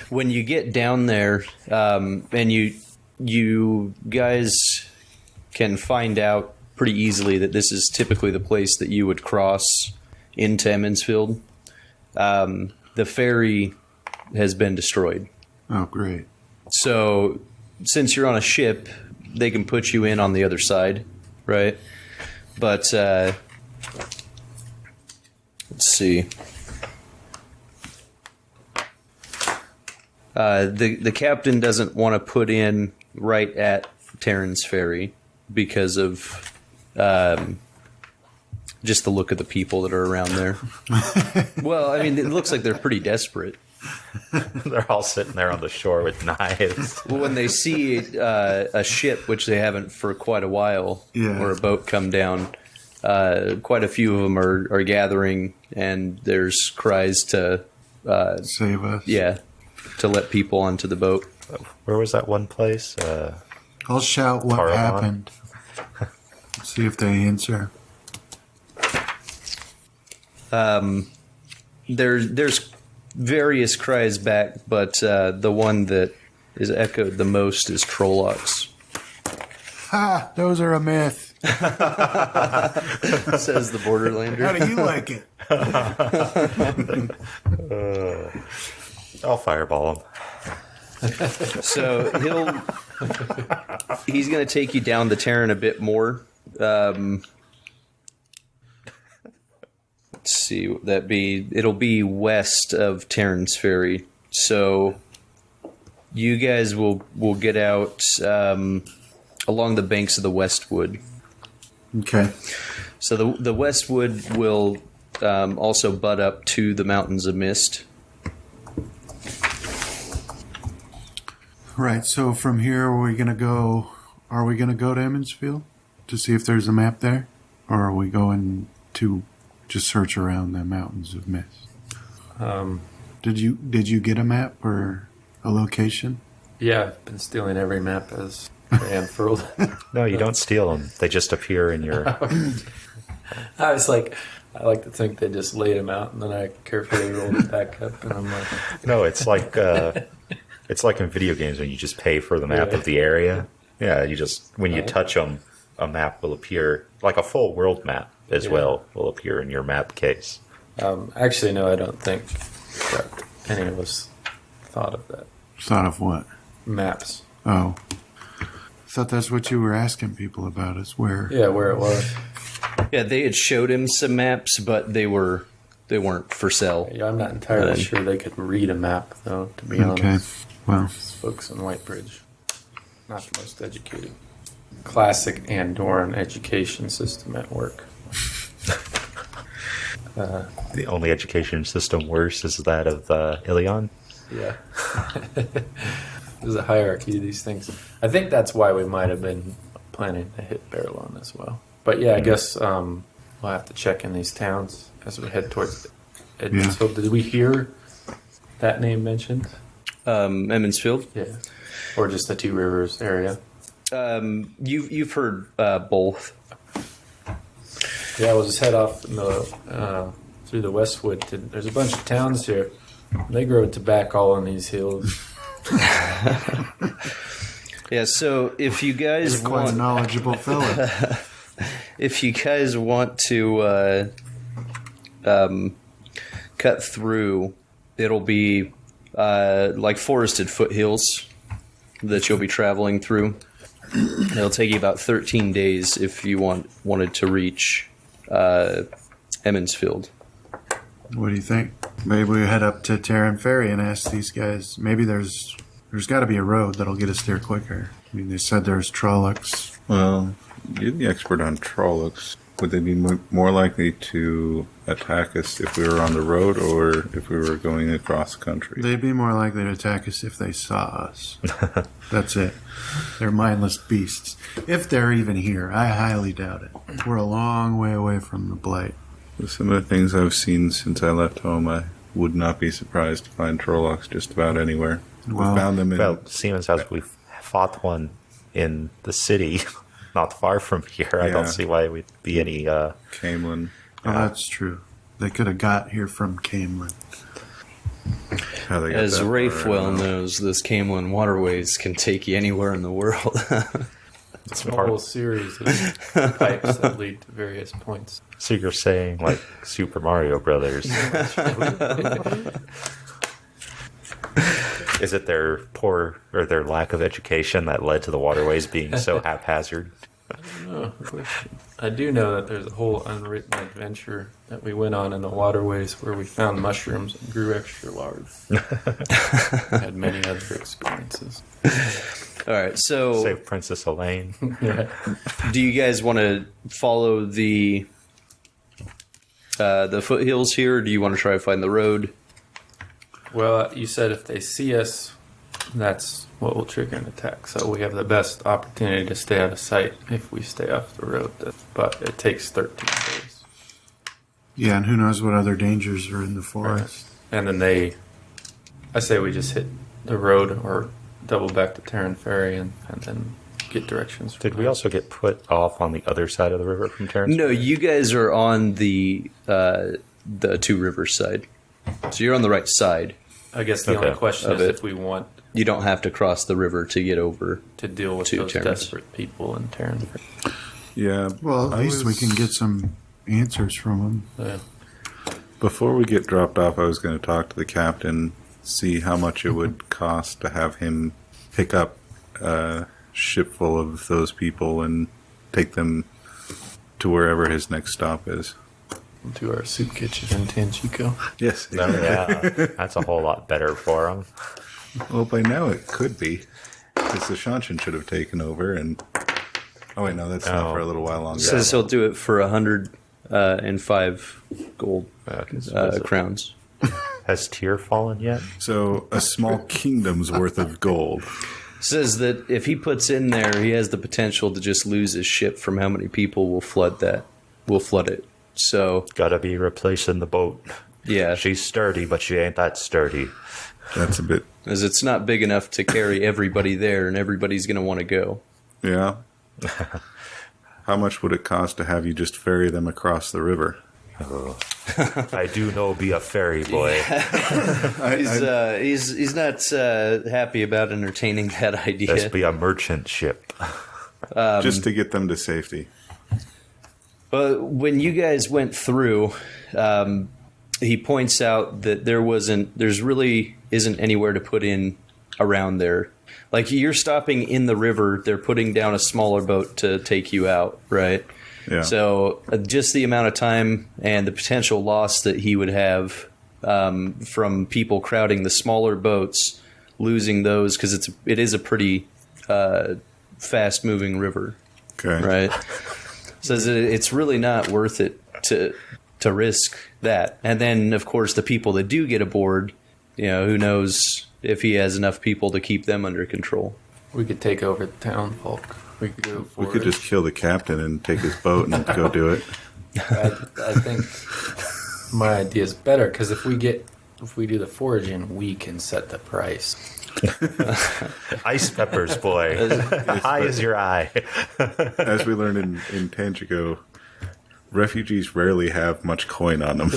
When you get down there, and you guys can find out pretty easily that this is typically the place that you would cross into Emmonsfield. The ferry has been destroyed. Oh, great. So since you're on a ship, they can put you in on the other side, right? But let's see. The captain doesn't want to put in right at Terran's Ferry because of just the look of the people that are around there. Well, I mean, it looks like they're pretty desperate. They're all sitting there on the shore with knives. Well, when they see a ship, which they haven't for quite a while, Yeah. or a boat come down, quite a few of them are gathering, and there's cries to, Save us. to let people onto the boat. Where was that one place? I'll shout what Caravan. happened. See if they answer. There's various cries back, but the one that is echoed the most is Trollocs. Ha! Those are a myth. Says the Borderlander. How do you like it? I'll fireball him. So he's going to take you down the Terran a bit more. Let's see, it'll be west of Terran's Ferry. So you guys will get out along the banks of the Westwood. Okay. So the Westwood will also butt up to the Mountains of Mist. Right. So from here, are we going to go to Emmonsfield to see if there's a map there? Or are we going to just search around the Mountains of Mist? Did you get a map or a location? Yeah, I've been stealing every map as they unfurled. No, you don't steal them. They just appear in your... I like to think they just laid them out, and then I carefully rolled it back up, and I'm like... No, it's like in video games when you just pay for the map of the area. Yeah, you just, when you touch them, a map will appear, like a full world map as well, will appear in your map case. Actually, no, I don't think that any of us thought of that. Thought of what? Maps. Oh. I thought that's what you were asking people about, is where... Yeah, where it was. Yeah, they had showed him some maps, but they weren't for sale. Yeah, I'm not entirely sure they could read a map, though, to be honest. Okay, well... Folks in Whitebridge. Not the most educated. Classic Andorran education system at work. The only education system worse is that of Ilion. Yeah. There's a hierarchy to these things. I think that's why we might have been planning to hit Barrelon as well. But yeah, I guess we'll have to check in these towns as we head towards Edmondsfield. Did we hear that name mentioned? Emmonsfield? Yeah. Or just the Two Rivers area? You've heard both. Yeah, we'll just head off through the Westwood. There's a bunch of towns here. They grow tobacco all on these hills. Yeah, so if you guys He's quite a knowledgeable fellow. if you guys want to cut through, it'll be like forested foothills that you'll be traveling through. It'll take you about 13 days if you wanted to reach Emmonsfield. What do you think? Maybe we head up to Terran Ferry and ask these guys. Maybe there's got to be a road that'll get us there quicker. I mean, they said there's Trollocs. Well, you're the expert on Trollocs. Would they be more likely to attack us if we were on the road or if we were going across country? They'd be more likely to attack us if they saw us. That's it. They're mindless beasts. If they're even here, I highly doubt it. We're a long way away from the Blight. With some of the things I've seen since I left home, I would not be surprised to find Trollocs just about anywhere. Well, we found them in... Well, seems as we've fought one in the city, not far from here. I don't see why it would be any... Camelin. Oh, that's true. They could have got here from Camelin. As Rafe well knows, those Camelin waterways can take you anywhere in the world. It's a whole series of pipes that lead to various points. So you're saying, like, Super Mario Brothers. Is it their poor or their lack of education that led to the waterways being so haphazard? I don't know. I do know that there's a whole unwritten adventure that we went on in the waterways where we found mushrooms and grew extra large. Had many other experiences. All right, so Save Princess Elaine. Yeah. do you guys want to follow the foothills here, or do you want to try to find the road? Well, you said if they see us, that's what will trigger an attack. So we have the best opportunity to stay out of sight if we stay off the road. But it takes 13 days. Yeah, and who knows what other dangers are in the forest. And then I say we just hit the road or double back to Terran Ferry and then get directions. Did we also get put off on the other side of the river from Terrence? No, you guys are on the Two Rivers side, so you're on the right side. I guess the only question is if we want you don't have to cross the river to get over. To deal with Two those turns. desperate people in Terran. Yeah. Well, at least we can get some answers from them. Yeah. Before we get dropped off, I was going to talk to the captain, see how much it would cost to have him pick up a ship full of those people and take them to wherever his next stop is. To our soup kitchen in Tanchico. Yes. Oh, yeah, that's a whole lot better for him. Well, by now it could be. Because the Shanshan should have taken over and... Oh, wait, no, that's not for a little while longer. Says he'll do it for 105 gold crowns. Has Tyr fallen yet? So, a small kingdom's worth of gold. Says that if he puts in there, he has the potential to just lose his ship from how many people will flood it. So Gotta be replacing the boat. yeah, She's sturdy, but she ain't that sturdy. That's a bit... as it's not big enough to carry everybody there, and everybody's going to want to go. Yeah. How much would it cost to have you just ferry them across the river? Oh. I do know be a ferry boy. He's not happy about entertaining that idea. Let's be a merchant ship. Just to get them to safety. But when you guys went through, he points out that there's really isn't anywhere to put in around there. Like, you're stopping in the river, they're putting down a smaller boat to take you out, right? Yeah. So just the amount of time and the potential loss that he would have from people crowding the smaller boats, losing those, because it is a pretty fast-moving river, Okay. right? Says that it's really not worth it to risk that. And then, of course, the people that do get aboard, who knows if he has enough people to keep them under control. We could take over the town, Faulk. We could go for We could just kill the captain and take his boat and go do it. I think my idea is better, because if we do the foraging, we can set the price. Ice peppers, boy. High as your eye. As we learned in Tangico, refugees rarely have much coin on them.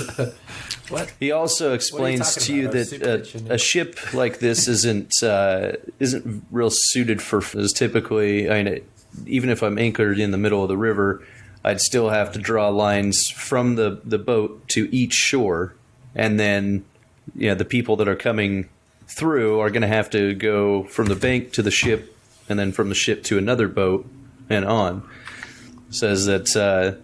What? He also explains talking to you about? Our soup that kitchen? a ship like this isn't real suited for. As typically, even if I'm anchored in the middle of the river, I'd still have to draw lines from the boat to each shore, and then the people that are coming through are going to have to go from the bank to the ship, and then from the ship to another boat, and on. Says that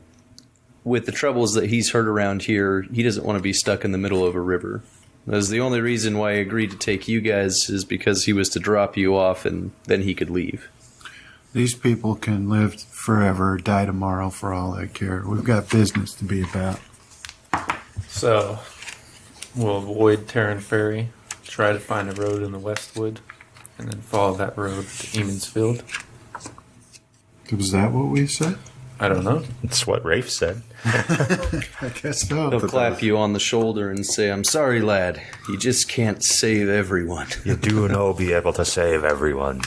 with the troubles that he's heard around here, he doesn't want to be stuck in the middle of a river. That's the only reason why I agreed to take you guys, is because he was to drop you off and then he could leave. These people can live forever, die tomorrow for all I care. We've got business to be about. So, we'll avoid Terran Ferry, try to find a road in the Westwood, and then follow that road to Eamonsfield. Was that what we said? I don't know. That's what Rafe said. I guess so. He'll clap you on the shoulder and say, "I'm sorry, lad. You just can't save everyone." You do know be able to save everyone.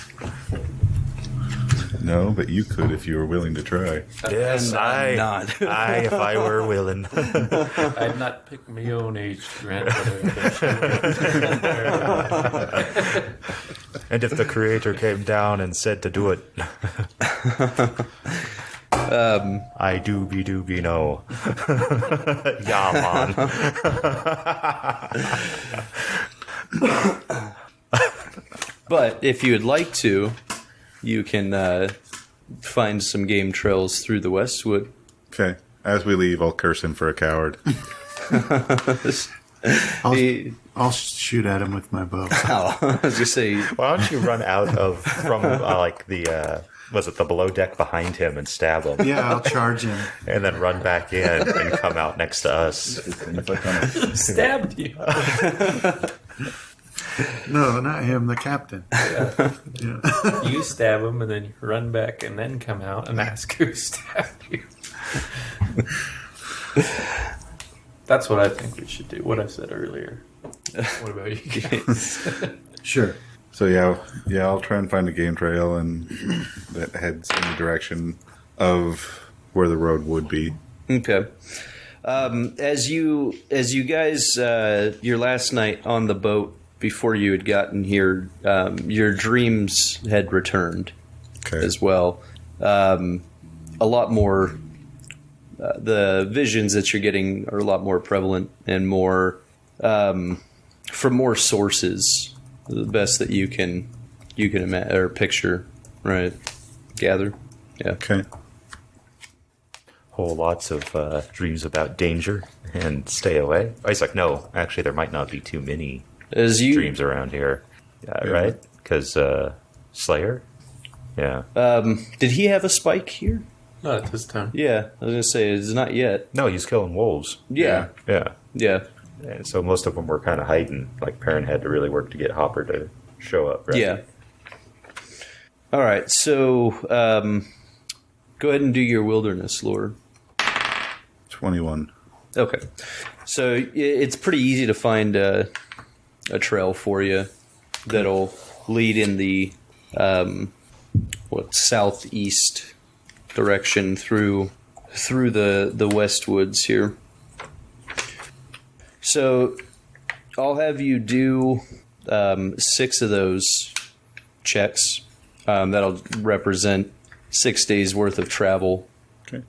No, but you could if you were willing to try. Yes, I'm not. if I were willing. I'd not pick my own age grandmother. And if the creator came down and said to do it, I doobie no. Yeah, man. But if you would like to, you can find some game trails through the Westwood. Okay. As we leave, I'll curse him for a coward. I'll shoot at him with my bow. I was just say, Why don't you run out from the below deck behind him and stab him, Yeah, I'll charge him. and then run back in and come out next to us. Stabbed you. No, not him, the captain. Yeah. You stab him, and then you run back, and then come out and ask who stabbed you. That's what I think we should do. What I said earlier. What about you guys? Sure. So yeah, I'll try and find a game trail and that heads in the direction of where the road would be. okay. As you guys, your last night on the boat, before you had gotten here, your dreams had returned Okay. as well. A lot more. The visions that you're getting are a lot more prevalent and more from more sources. The best that you can imagine or picture, right? Gather, yeah. Okay. Whole lots of dreams about danger and stay away. I was like, no, actually, there might not be too many As you dreams around here, right? Because Slayer, yeah. did he have a spike here? Not at this time. Yeah, I was gonna say it's not yet. No, he's killing wolves. Yeah, Yeah. yeah, And so most of them were kind of hiding. Like Perrin had to really work to get Hopper to show up, right? yeah. All right, so go ahead and do your wilderness lore. 21. Okay, so it's pretty easy to find a trail for you that'll lead in the southeast direction through the west woods here. So I'll have you do 6 of those checks. That'll represent 6 days worth of travel. Okay.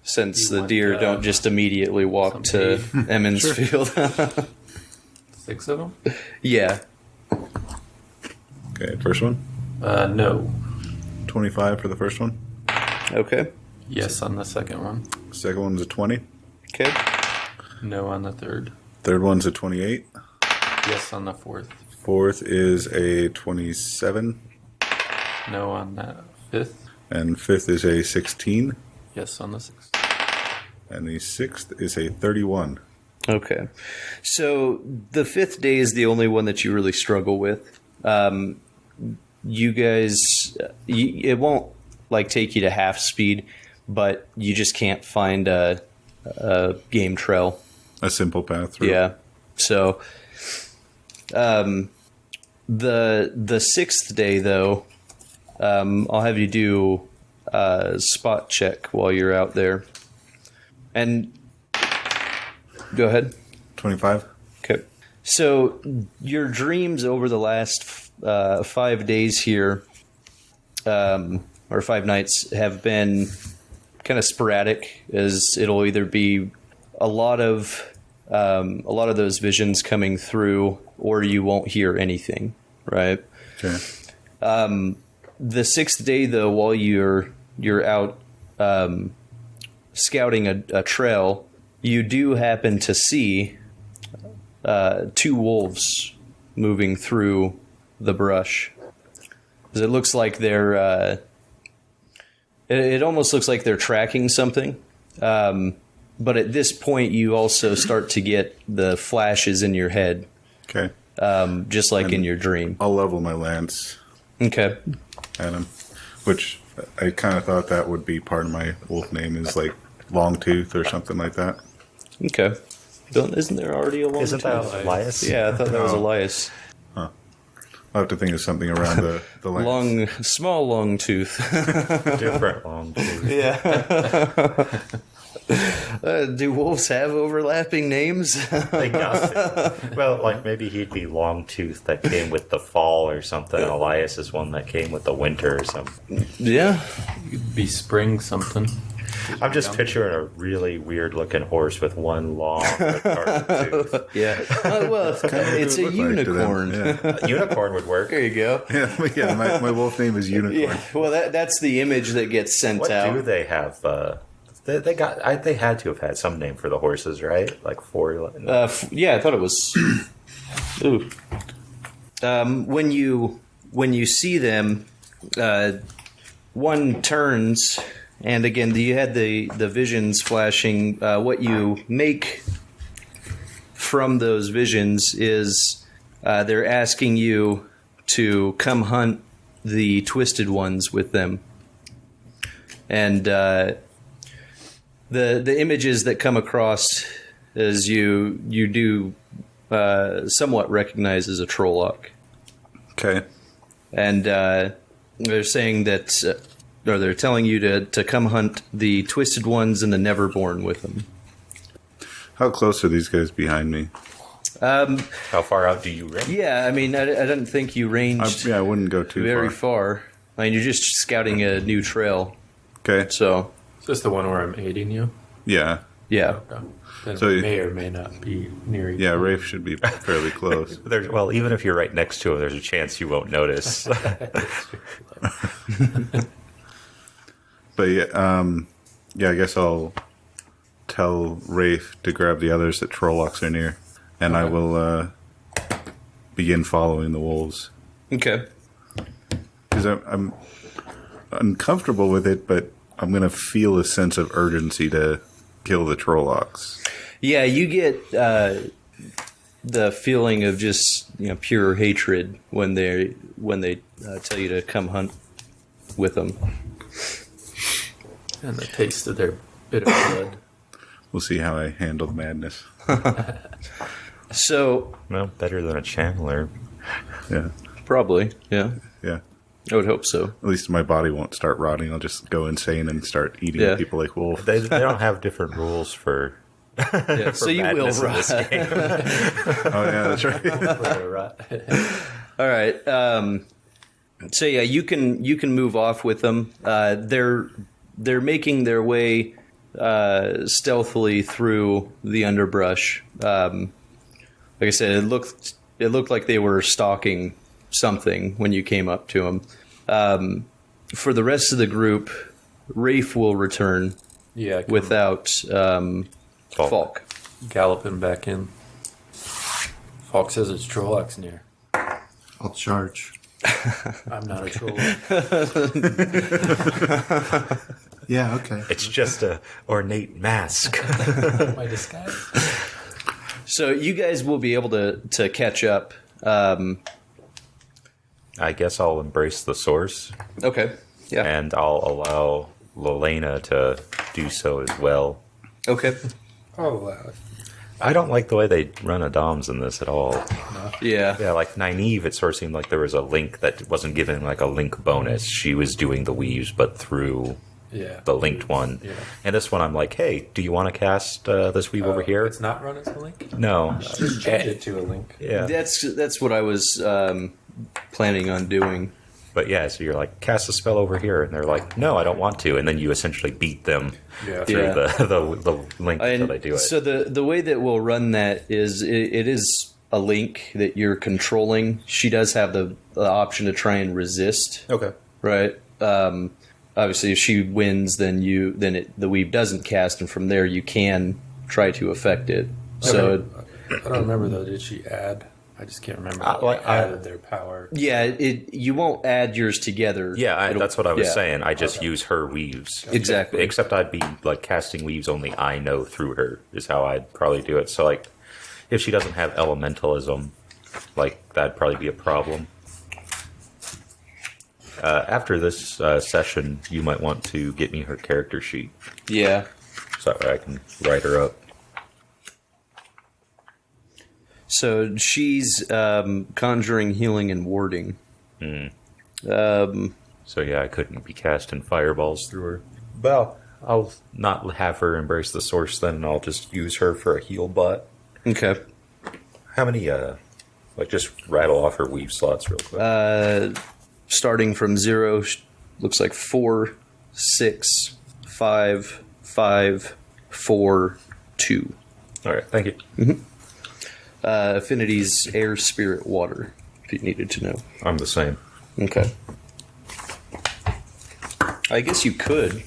Since You the want, deer don't just immediately walk to some Emmons Sure. Field. 6 of them? Yeah. Okay, first one. No. 25 for the first one. Okay. Yes on the second one. Second one's a 20. Okay. No on the third. Third one's a 28. Yes on the fourth. Fourth is a 27. No on the fifth. And fifth is a 16. Yes on the sixth. And the sixth is a 31. Okay. So the 5th day is the only one that you really struggle with. You guys, it won't take you to half speed, but you just can't find a game trail. A simple path through. Yeah. So the 6th day, though, I'll have you do a spot check while you're out there. And go ahead. 25. Okay. So your dreams over the last 5 days here, or 5 nights, have been kind of sporadic. As it'll either be a lot of those visions coming through, or you won't hear anything. Right. Okay. The 6th day, though, while you're out scouting a trail, you do happen to see 2 wolves moving through the brush. 'Cause it looks like they're it almost looks like they're tracking something. But at this point, you also start to get the flashes in your head, Okay. just like in your dream. I'll level my lance Okay. at him, which I kind of thought that would be part of my wolf name is like Longtooth or something like that. Okay. Isn't there already a long Isn't that tooth? Elias? Yeah, I thought that was No. Elias. I'll have to think of something around the lance. Small long tooth. Different long tooth. Yeah. Do wolves have overlapping names? They got it. Well, like maybe he'd be long tooth that came with the fall or something. Elias is one that came with the winter or something. Yeah. Be spring something. I'm just picturing a really weird looking horse with one long retarded tooth. Yeah. Well, it's a It would look like to them, unicorn. Yeah. Unicorn would work. There you go. Yeah, my wolf name is Unicorn. Yeah. Well, that's the image that gets sent What out. do they have? They had to have had some name for the horses, right? Like 4. Yeah, I thought it was. Ooh. When you see them, one turns, and again, you had the visions flashing. What you make from those visions is they're asking you to come hunt the twisted ones with them, and the images that come across as you do somewhat recognize as a Trolloc. Okay. And they're saying that, or they're telling you to come hunt the twisted ones and the Neverborn with them. How close are these guys behind me? How far out do you range? Yeah, I mean, I didn't think you ranged I wouldn't go too very far. far. I mean, you're just scouting a new trail, Okay. so Is this the one where I'm aiding you? Yeah. yeah. Okay. Then So we you- may or may not be near each Yeah, other. Rafe should be fairly close. Well, even if you're right next to him, there's a chance you won't notice. But yeah, I guess I'll tell Rafe to grab the others that Trollocs are near, and I will begin following the wolves. Okay. Because I'm uncomfortable with it, but I'm going to feel a sense of urgency to kill the Trollocs. Yeah, you get the feeling of just pure hatred when they tell you to come hunt with them. And the taste of their bitter blood. We'll see how I handle madness. So Well, better than a channeler. Yeah, probably, yeah, yeah. I would hope so. At least my body won't start rotting. I'll just go insane and start eating Yeah. people like wolves. They don't have different rules for. Yeah, so you will madness in this rot. game. Oh yeah, that's right. All right. So yeah, you can move off with them. They're making their way stealthily through the underbrush. Like I said, it looked like they were stalking something when you came up to them. For the rest of the group, Rafe will return Yeah, I can without Faulk. gallop him back in. Faulk says it's Trollocs near. I'll charge. I'm not a troll. Yeah, okay. It's just a ornate mask. My disguise. So you guys will be able to catch up. I guess I'll embrace the source, Okay. Yeah. and I'll allow Lelena to do so as well. Okay. Oh, I don't like the way they run Adams in this at all. Yeah. Yeah, like Nynaeve, it sort of seemed like there was a link that wasn't given like a link bonus. She was doing the weaves, but through yeah. the linked one. Yeah. And this one, I'm like, hey, do you want to cast this weave over here? It's not run as a link? No. Just change it to a link. Yeah. That's what I was planning on doing. But yeah, so you're like, cast a spell over here, and they're like, no, I don't want to, and then you essentially beat them Yeah. through Yeah. the link until And they do it. so the way that we'll run that is it is a link that you're controlling. She does have the option to try and resist, Okay. right? Obviously, if she wins, then the weave doesn't cast, and from there you can try to affect it. So I don't remember though. Did she add? I just can't remember. well, They added their power. yeah, you won't add yours together. Yeah, It'll- that's what I was yeah, saying. I just use her weaves. Exactly. Except I'd be like casting weaves only I know through her is how I'd probably do it. So like, if she doesn't have elementalism, like that'd probably be a problem. After this session, you might want to get me her character sheet Yeah. so I can write her up. So she's conjuring, healing, and warding. So yeah, I couldn't be casting fireballs through her. Well, I'll not have her embrace the source then, and I'll just use her for a heal bot. Okay. How many, like just rattle off her weave slots real quick. Starting from 0, looks like 4, 6, 5, 5, 4, 2. All right, thank you. Affinities: air, spirit, water. If you needed to know. I'm the same. Okay. I guess you could.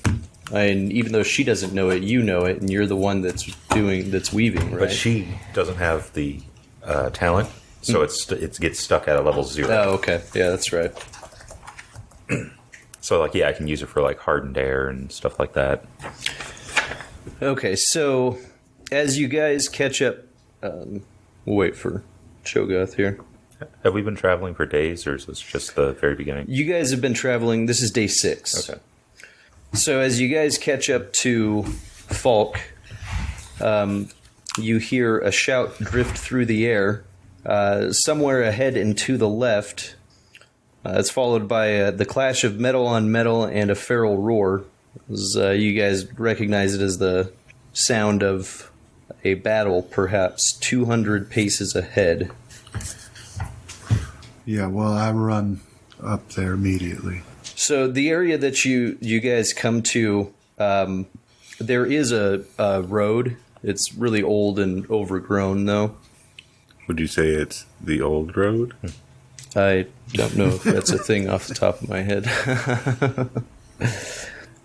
And even though she doesn't know it, you know it, and you're the one that's weaving, right? But she doesn't have the talent, so it gets stuck at a level 0. Oh, okay. Yeah, that's right. So like, yeah, I can use it for like hardened air and stuff like that. Okay, so as you guys catch up, we'll wait for Cho'Gath here. Have we been traveling for days, or is this just the very beginning? You guys have been traveling. This is day 6. Okay. So as you guys catch up to Faulk, you hear a shout drift through the air. Somewhere ahead and to the left, it's followed by the clash of metal on metal and a feral roar. You guys recognize it as the sound of a battle perhaps 200 paces ahead. Yeah, well, I run up there immediately. So the area that you guys come to, there is a road. It's really old and overgrown, though. Would you say it's the old road? I don't know if that's a thing off the top of my head.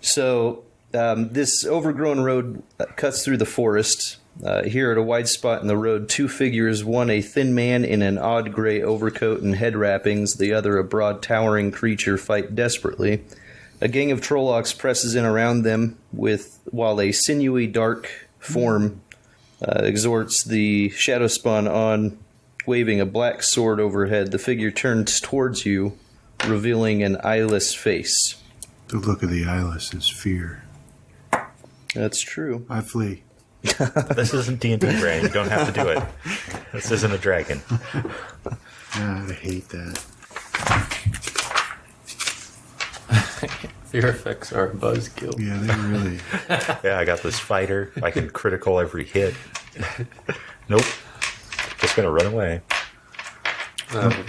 So this overgrown road cuts through the forest. Here at a wide spot in the road, two figures, one a thin man in an odd gray overcoat and head wrappings, the other a broad towering creature, fight desperately. A gang of Trollocs presses in around them, while a sinewy dark form exhorts the shadow spawn on, waving a black sword overhead. The figure turns towards you, revealing an eyeless face. The look of the eyeless is fear. That's true. I flee. This isn't D&D brain. You don't have to do it. This isn't a dragon. I hate that. Fear effects are a buzzkill. Yeah, they really... Yeah, I got this fighter. I can critical every hit. Nope. Just gonna run away.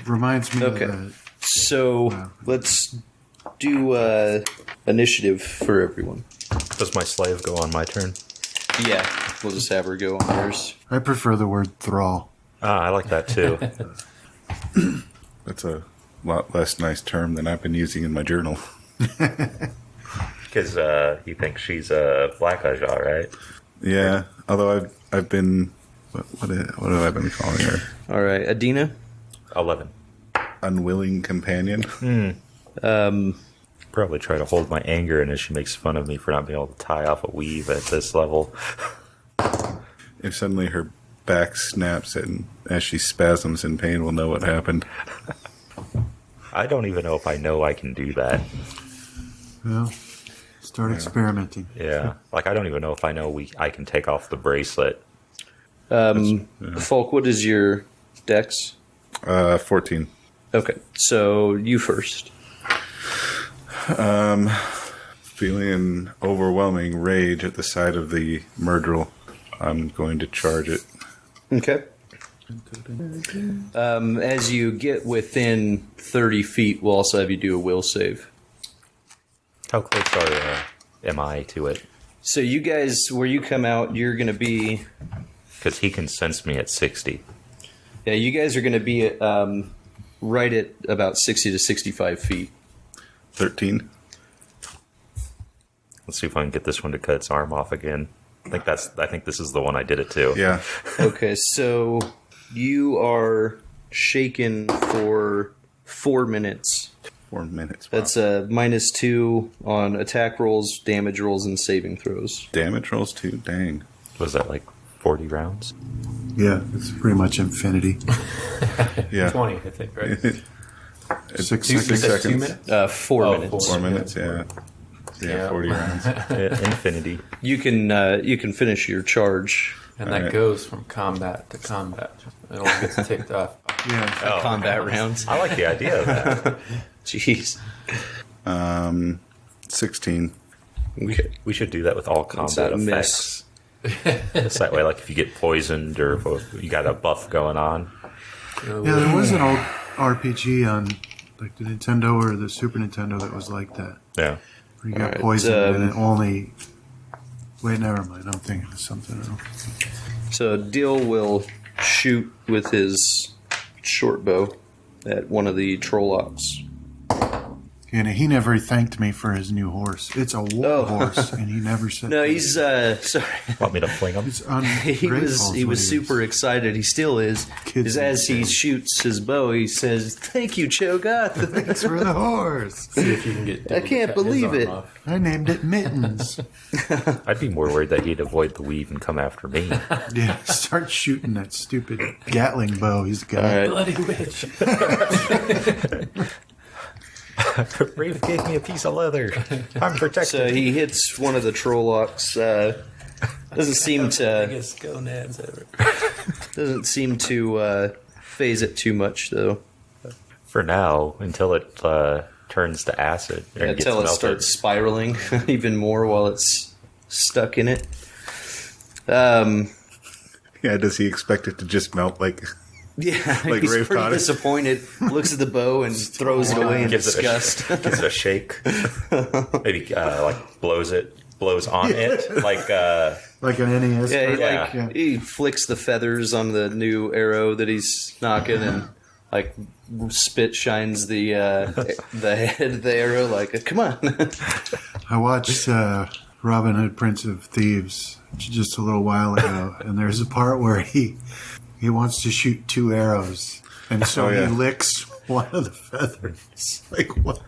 reminds me Okay. of that. So let's do initiative for everyone. Does my slave go on my turn? Yeah, we'll just have her go on yours. I prefer the word thrall. Ah, I like that too. That's a lot less nice term than I've been using in my journal. Because he thinks she's a Black Ajah, right? Yeah, although I've been... What have I been calling her? All right, Adina. 11. Unwilling companion? Probably try to hold my anger in as she makes fun of me for not being able to tie off a weave at this level. If suddenly her back snaps and as she spasms in pain, we'll know what happened. I don't even know if I know I can do that. Well, start experimenting. Yeah. Like, I don't even know if I know I can take off the bracelet. Faulk, what is your dex? 14. Okay, so you first. Feeling overwhelming rage at the sight of the murderer, I'm going to charge it. Okay. As you get within 30 feet, we'll also have you do a will save. How close am I to it? So you guys, where you come out, you're going to be... Because he can sense me at 60. Yeah, you guys are going to be at, right at about 60 to 65 feet. 13. Let's see if I can get this one to cut its arm off again. I think this is the one I did it to. Yeah. Okay, so you are shaken for 4 minutes. 4 minutes. Wow. That's a -2 on attack rolls, damage rolls, and saving throws. Damage rolls too? Dang. Was that like 40 rounds? Yeah, it's pretty much infinity. Yeah. 20, I think, right? 6 You seconds. said 2 minutes? 4 Oh, minutes. 4 minutes, yeah. Yeah, 40 rounds. Infinity. You can finish your charge. And that Alright. goes from combat to combat. It all gets ticked off. Yeah, Combat rounds. I like the idea of that. Jeez. 16. Okay. We should do that with all That's combat a effects. It's that way, like if you get poisoned or if you got a buff going on. yeah, there was an old RPG on like the Nintendo or the Super Nintendo that was like that. Yeah. Where you got Alright, poisoned and it only... Wait, never mind. I'm thinking of something else. So Dill will shoot with his short bow at one of the Trollocs. And he never thanked me for his new horse. It's a war horse, and he never said... No, he's sorry. Want me to fling him? He's He ungrateful was is what super excited. He still is. Kids Is as he shoots his bow, he says, "Thank you, Cho'Gath." Thanks for the horse. See if you can get I can't believe it. I named it Mittens. I'd be more worried that he'd avoid the weave and come after me. Yeah, start shooting that stupid Gatling bow he's got. All right. Bloody witch. Rafe gave me a piece of leather. I'm protected. So he hits one of the Trollocs. Doesn't seem to Biggest gonads ever. phase it too much though. For now, until it turns to acid. Or gets Until it melted. starts spiraling even more while it's stuck in it. Yeah, does he expect it to just melt like... Yeah, Like he's Rafe pretty Potter. disappointed. Looks at the bow and throws it away in disgust. Gives it a shake. Maybe like blows on it like Like an NES. Yeah, card. he flicks the feathers on the new arrow that he's knocking, and like spit shines the head of the arrow. Like, come on. I watched Robin Hood, Prince of Thieves just a little while ago, and there's a part where he wants to shoot 2 arrows, and so he licks one of the feathers. Like what?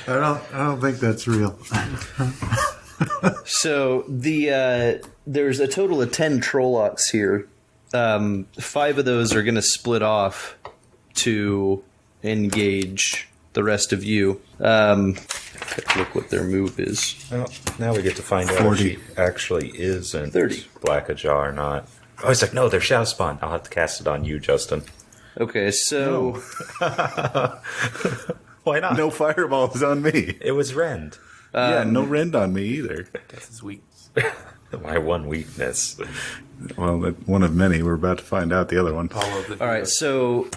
I don't think that's real. So there's a total of 10 Trollocs here. 5 of those are going to split off to engage the rest of you. Look what their move is. well, now we get to find out 40. if she actually is in 30. Black Ajah or not. Oh, he's like, no, they're Shadow Spawn. I'll have to cast it on you, Justin. Okay, so Why not? No fireballs on me. It was Rend. Yeah, no rend on me either. That's his weakness. My one weakness. Well, one of many. We're about to find out the other one. All of the all right, so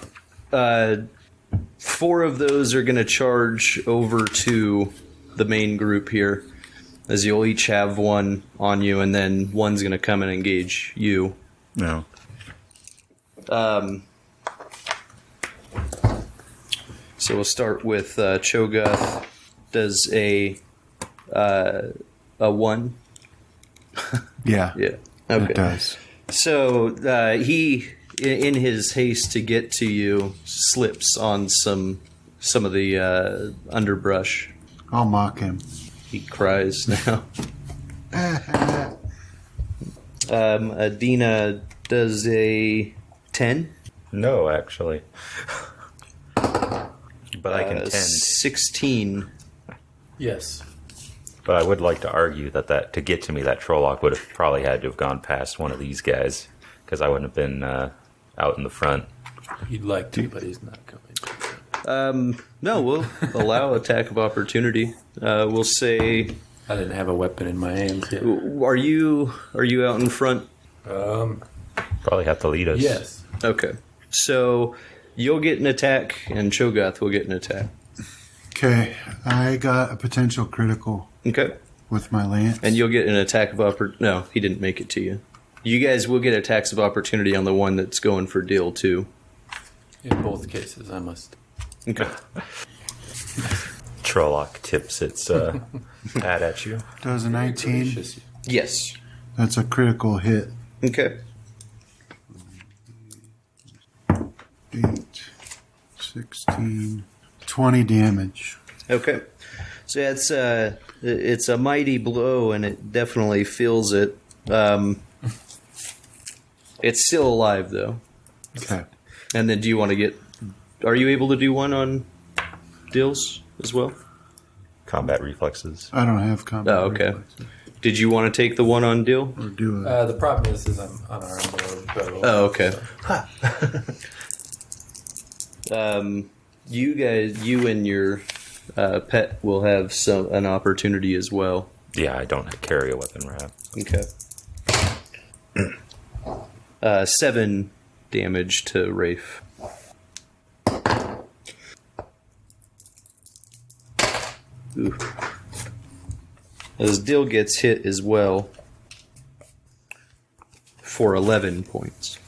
4 of those are going to charge over to the main group here, as you'll each have one on you, and then one's going to come and engage you. No. So we'll start with Cho'Gath. Does a 1? Yeah, Yeah. Okay. it does. So he, in his haste to get to you, slips on some of the underbrush. I'll mock him. He cries now. Adina does a 10. No, actually. But I contend. 16. Yes. But I would like to argue that to get to me, that Trolloc would have probably had to have gone past one of these guys, because I wouldn't have been out in the front. He'd like to, but he's not going to. No, we'll allow attack of opportunity. We'll say, I didn't have a weapon in my hands yet. are you out in front? Probably have to lead us. Yes. Okay. So you'll get an attack, and Cho'Gath will get an attack. Okay, I got a potential critical Okay. with my lance. And you'll get an attack of opportunity. No, he didn't make it to you. You guys will get attacks of opportunity on the one that's going for deal, too. In both cases, I must. Okay. Trolloc tips its hat at you. Does a 19. Gracious. Yes. That's a critical hit. Okay. 8, 16, 20 damage. Okay. So yeah, it's a mighty blow, and it definitely feels it. It's still alive, though. Okay. And then do you want to get... Are you able to do one on deals as well? Combat reflexes. I don't have combat. Oh, okay. reflexes. Did you want to take the one on deal? Or do a... The problem is I'm unarmed or bow. Oh, okay. You and your pet will have an opportunity as well. Yeah, I don't carry a weapon wrap. Okay. 7 damage to Rafe. Ooh. As Dill gets hit as well for 11 points.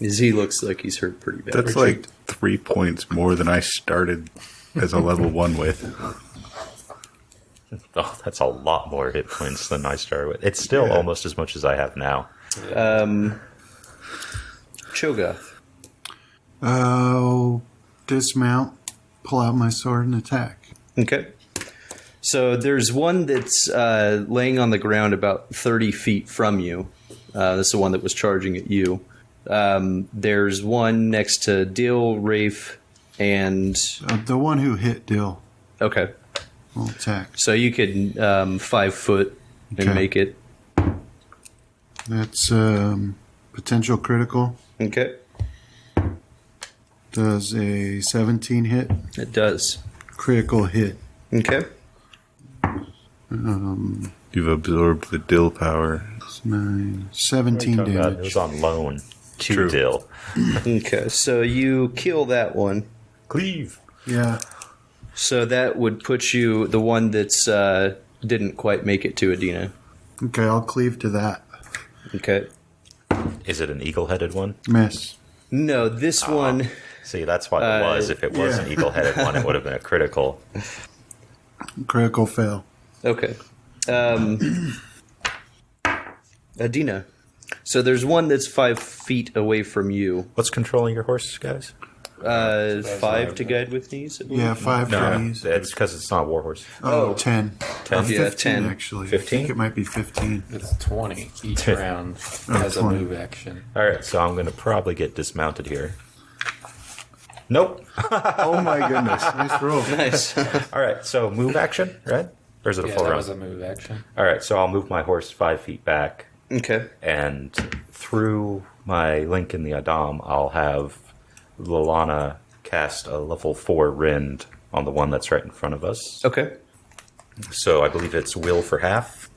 As he looks like he's hurt pretty bad. That's like 3 points more than I started as a level 1 with. Oh, that's a lot more hit points than I started with. It's still almost as much as I have now. Cho'Gath. Oh, dismount, pull out my sword and attack. Okay. So there's one that's laying on the ground about 30 feet from you. That's the one that was charging at you. There's one next to Dill, Rafe, and... The one who hit Dill Okay. will attack. So you could 5 foot and Okay. make it. That's potential critical. Okay. Does a 17 hit. It does. Critical hit. Okay. You've absorbed the dill power. 9, 17 It damage. was on loan to True. Dill. Okay, so you kill that one. Cleave. Yeah. So that would put you the one that's didn't quite make it to Adina. Okay, I'll cleave to that. Okay. Is it an eagle-headed one? Miss. No, this one. See, that's what it was. If it was an eagle-headed one, it would have been a critical. Critical fail. Okay. Adina. So there's one that's 5 feet away from you. What's controlling your horse, guys? 5 to guide with knees. I believe? Yeah, 5 for these. It's because it's not a warhorse. Oh, 10. 10? Yeah, 15, 10. actually. 15? I think it might be 15. It's 20 each round as a 20. move action. All right, so I'm going to probably get dismounted here. Nope. Oh my goodness. Nice roll. Nice. All right, so move action, right? Or is it a Yeah, full that round? was a move action. All right, so I'll move my horse 5 feet back, Okay. and through my link in the Adam, I'll have Lilana cast a level 4 rend on the one that's right in front of us. Okay. So I believe it's will for half.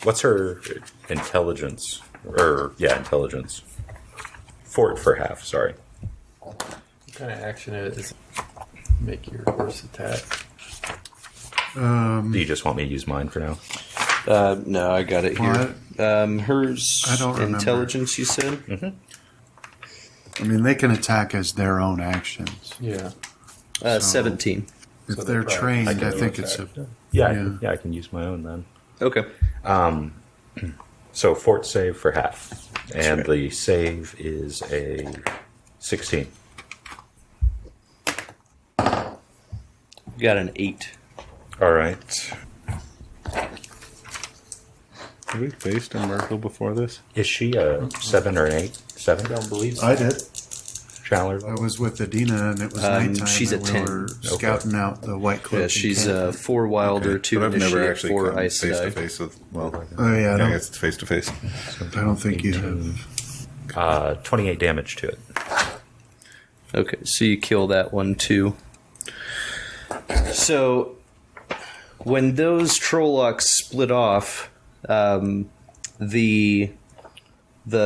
What's her intelligence? Intelligence. Fort for half, sorry. What kind of action is make your horse attack? Do you just want me to use mine for now? No, I got it here. Hers I don't remember. intelligence, you said? I mean, they can attack as their own actions. Yeah. 17. If So they're they're trained, probably- I think it's a... Yeah, Yeah. I can use my own then. Okay. So fort save for half. And the save is a 16. Got an 8. All right. Have we faced a Myrtle before this? Is she a 7 or an 8? 7? I don't believe so. I did. Chandler? I was with Adina, and it was nighttime. she's a and 10. we were scouting out the White Cliff. Yeah, she's 4 wilder, 2 But I've never initiate, actually 4 come ice face to die. face with. Well, Oh, yeah, I guess it's face to face. I don't think you have. 28 damage to it. Okay, so you kill that one too. So when those Trollocs split off, the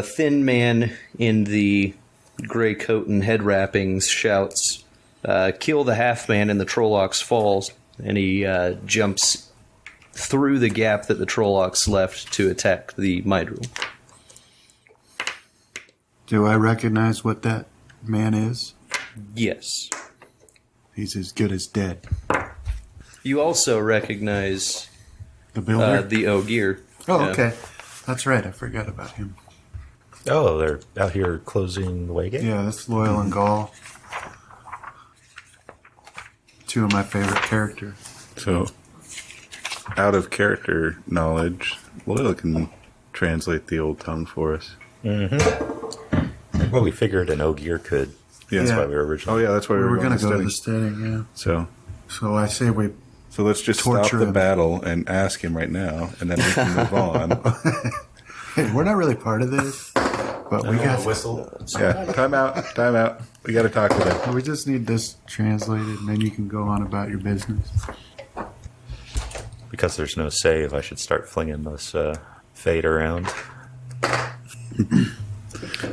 thin man in the gray coat and head wrappings shouts, "Kill the half man!" and the Trollocs falls, and he jumps through the gap that the Trollocs left to attack the Mydril. Do I recognize what that man is? Yes. He's as good as dead. You also recognize The builder? the Ogier. Oh, Yeah. okay. That's right. I forgot about him. Oh, they're out here closing the way gate? Yeah, that's Loyal and Gall. 2 of my favorite characters. So, out of character knowledge, Loyal can translate the old tongue for us. Well, we figured an Ogier could. Yeah. That's Yeah. why we were originally. Oh yeah, that's why We were going going to go to the steading, yeah. So So I say we... So let's just stop Torture the him. battle and ask him right now, and then we can move on. Hey, we're not really part of this, but we got... whistle. Yeah, time out. We got to talk to them. We just need this translated, and then you can go on about your business. Because there's no save, I should start flinging this fade around.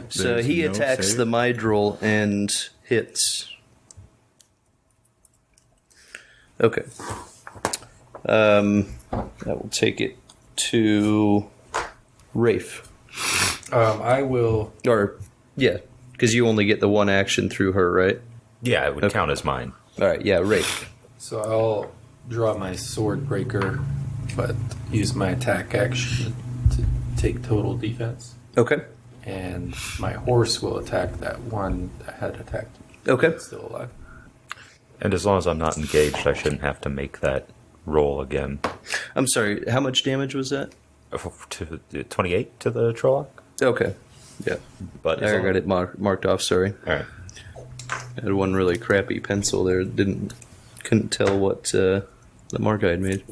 So There's he no attacks save? the Mydril and hits. Okay. That will take it to Rafe. I will. Or, yeah, because you only get the one action through her, right? Yeah, it would count as mine. All right, yeah, Rafe. So I'll draw my sword breaker, but use my attack action to take total defense. Okay. And my horse will attack that one that had attacked me. Okay. It's still alive. And as long as I'm not engaged, I shouldn't have to make that roll again. I'm sorry, how much damage was that? To 28 to the Trolloc? Okay. Yeah. But I got it marked off, sorry. All right. I had one really crappy pencil there. Couldn't tell what the mark I had made.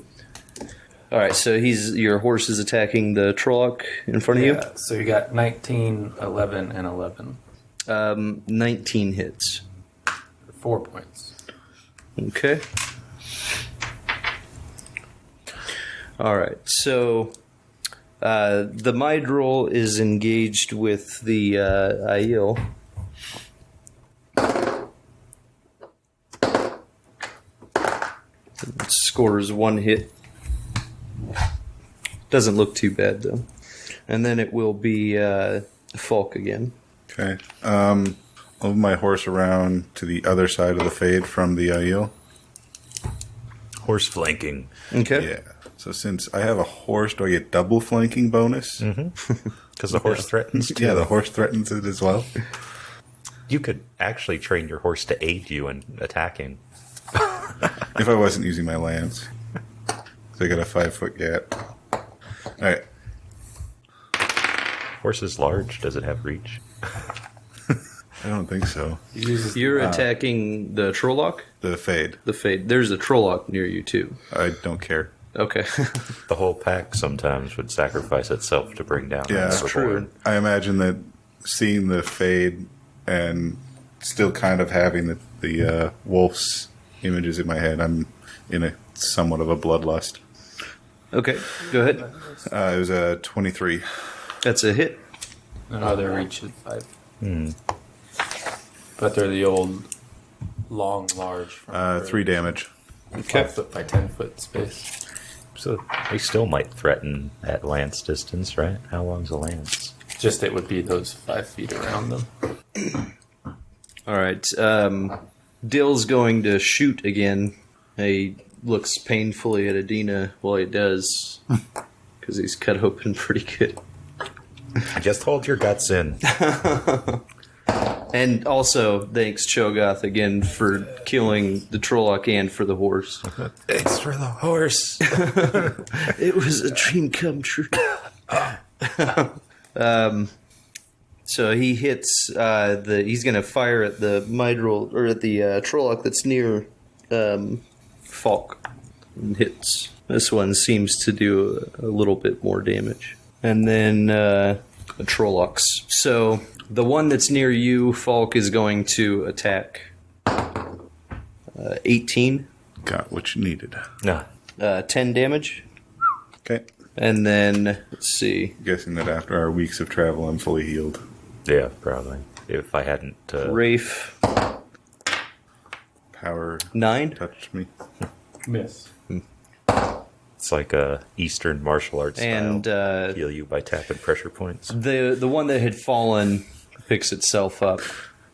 All right, so your horse is attacking the Trolloc in front of Yeah, so you got 19, 11, and 11. you. 19 hits. 4 points. Okay. All right, so the Midrol is engaged with the Aiel. It scores 1 hit. Doesn't look too bad, though. And then it will be Faulk again. Okay. I'll move my horse around to the other side of the fade from the Aiel. Horse flanking. Okay. Yeah. So since I have a horse, do I get double flanking bonus? Because the horse threatens to. Yeah, the horse threatens it as well. You could actually train your horse to aid you in attacking. If I wasn't using my lance. So I got a 5-foot gap. Alright. Horse is large. Does it have reach? I don't think so. You're attacking the Trolloc? The fade. The Fade. There's a Trolloc near you, too. I don't care. Okay. The whole pack sometimes would sacrifice itself to bring down. Yeah, another true. board. I imagine that seeing the fade and still kind of having the wolf's images in my head, I'm in a somewhat of a bloodlust. Okay, go ahead. It was a 23. That's a hit. No, their reach is 5. But they're the old, long, large. From 3 damage. 5 foot by 10 foot space. So they still might threaten at lance distance, right? How long's a lance? Just it would be those 5 feet around them. All right. Dill's going to shoot again. He looks painfully at Adina while he does, because he's cut open pretty good. Just hold your guts in. And also, thanks Cho'Gath again for killing the Trolloc and for the horse. Thanks for the horse. It was a dream come true. So he hits he's going to fire at the Midrol, or at the Trolloc that's near Faulk. And hits. This one seems to do a little bit more damage. And then the Trollocs. So the one that's near you, Faulk, is going to attack 18. Got what you needed. No. 10 damage. Okay. And then, let's see. Guessing that after our weeks of travel, I'm fully healed. Yeah, probably. If I hadn't... Rafe, Power 9. touched me. Miss. It's like a Eastern martial arts And style. Heal you by tapping pressure points. the one that had fallen picks itself up,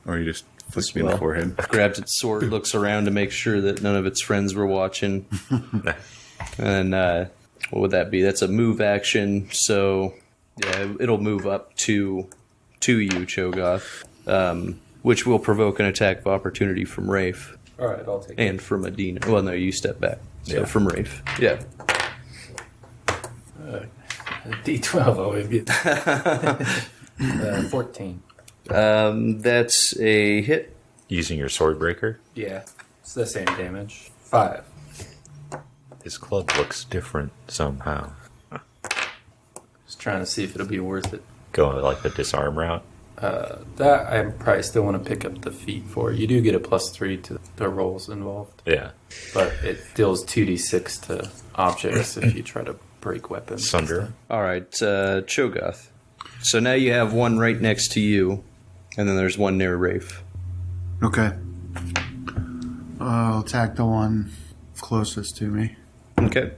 Or you just flicked me in well. the forehead. grabs its sword, looks around to make sure that none of its friends were watching. And what would that be? That's a move action, so yeah, it'll move up to you, Cho'Gath, which will provoke an attack of opportunity from Rafe Alright, I'll take and from Adina. Well, no, you step back. So Yeah. from Rafe. Yeah. D12 always gets 14. That's a hit. Using your sword breaker. Yeah, it's the same damage. 5. His club looks different somehow. Just trying to see if it'll be worth it. Going like the disarm route. That I probably still want to pick up the feat for. You do get a +3 to the rolls involved, Yeah. but it deals 2d6 to objects if you try to break weapons. Sunder. All right, Cho'Gath. So now you have one right next to you, and then there's one near Rafe. Okay. I'll attack the one closest to me. Okay.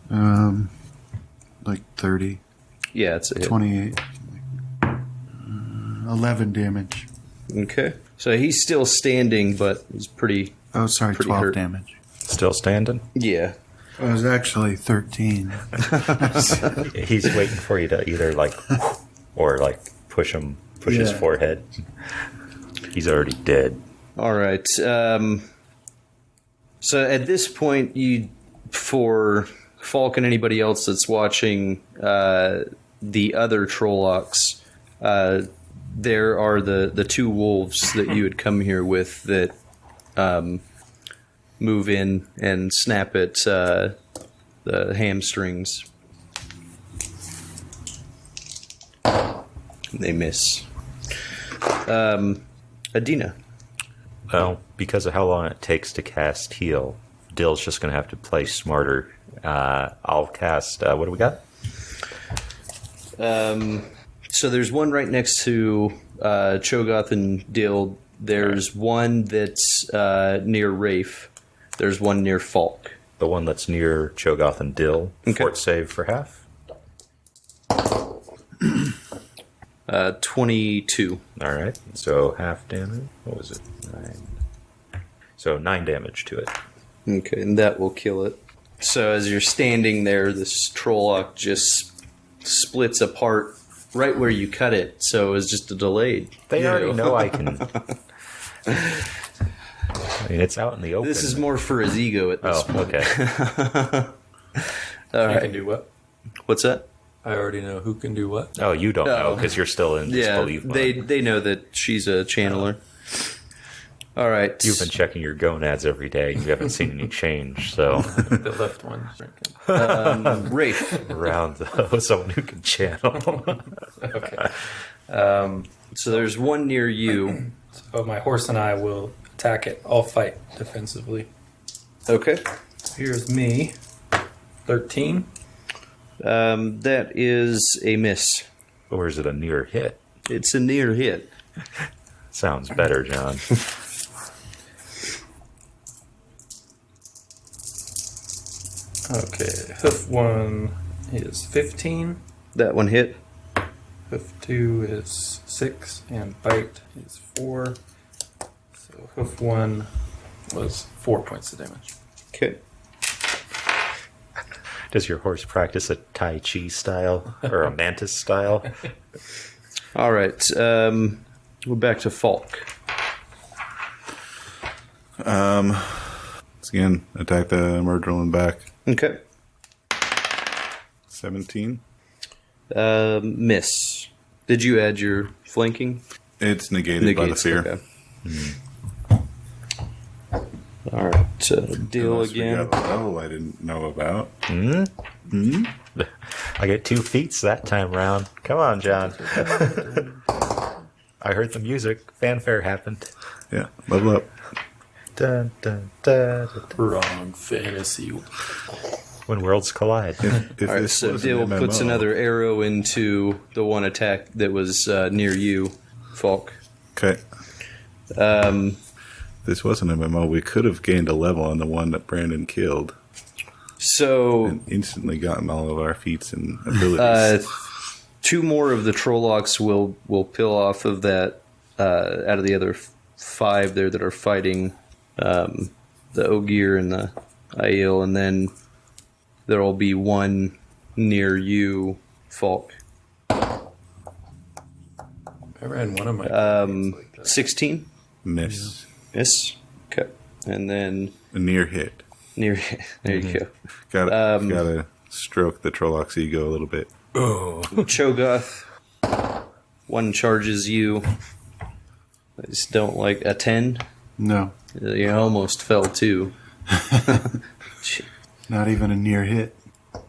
Like 30, Yeah, it's a hit. 28. 11 damage. Okay. So he's still standing, but he's pretty... Oh, sorry, Pretty 12 hurt. damage. Still standing. Yeah. It was actually 13. He's waiting for you to either like, or like push his Yeah. forehead. He's already dead. All right. So at this point, for Faulk and anybody else that's watching the other Trollocs, there are the two wolves that you had come here with that move in and snap at the hamstrings. They miss. Adina. Well, because of how long it takes to cast heal, Dill's just going to have to play smarter I'll cast. What do we got? So there's one right next to Cho'Gath and Dill. There's one that's near Rafe. There's one near Faulk. The one that's near Cho'Gath and Dill. Okay. Fort save for half. 22. All right. So half damage. What was it? 9. So 9 damage to it. Okay, and that will kill it. So as you're standing there, this Trolloc just splits apart right where you cut it. So it was just a delayed. They already know I can. I mean, it's out in the open. This is more for his ego at this point. Okay. All I right. can do what? What's that? I already know who can do what. Oh, you don't know Oh. because you're still in Yeah, disbelief mode. they know that she's a channeler. All right. You've been checking your gonads every day. You haven't seen any change. So The left one. Drinking. Rafe. around someone who can channel. Okay. So there's one near you. So my horse and I will attack it. I'll fight defensively. Okay. Here's me. 13. That is a miss. Or is it a near hit? It's a near hit. Sounds better, John. Okay. Hoof 1 is 15. That one hit. Hoof 2 is 6. And bite is 4. So hoof 1 was 4 points of damage. Okay. Does your horse practice a Tai Chi style or a mantis style? All right. We're back to Faulk. Once again, attack the murderer in the back. Okay. 17. Miss. Did you add your flanking? It's negated by the Negates, fear. okay. All right. Deal Unless we again. got a level I didn't know about. I get 2 feats that time round. Come on, John. I heard the music. Fanfare happened. Yeah, level up. Dun, dun, dun, dun, dun. Wrong fantasy. When worlds collide. If All right. this So was an Dill MMO, puts another arrow into the one attack that was near you, Faulk. Okay. This was an MMO. We could have gained a level on the one that Brandon killed So and instantly gotten all of our feats and abilities. 2 more of the Trollocs will peel off of that out of the other 5 there that are fighting the Ogier and the Aiel, and then there will be one near you, Faulk. I ran one of my 16? Miss. Yes. Okay. And then A near hit. near there you go. Gotta stroke the Trolloc's ego a little bit. Cho'Gath. One charges you. I just don't like a 10. No, You almost fell too. Shit. not even a near hit.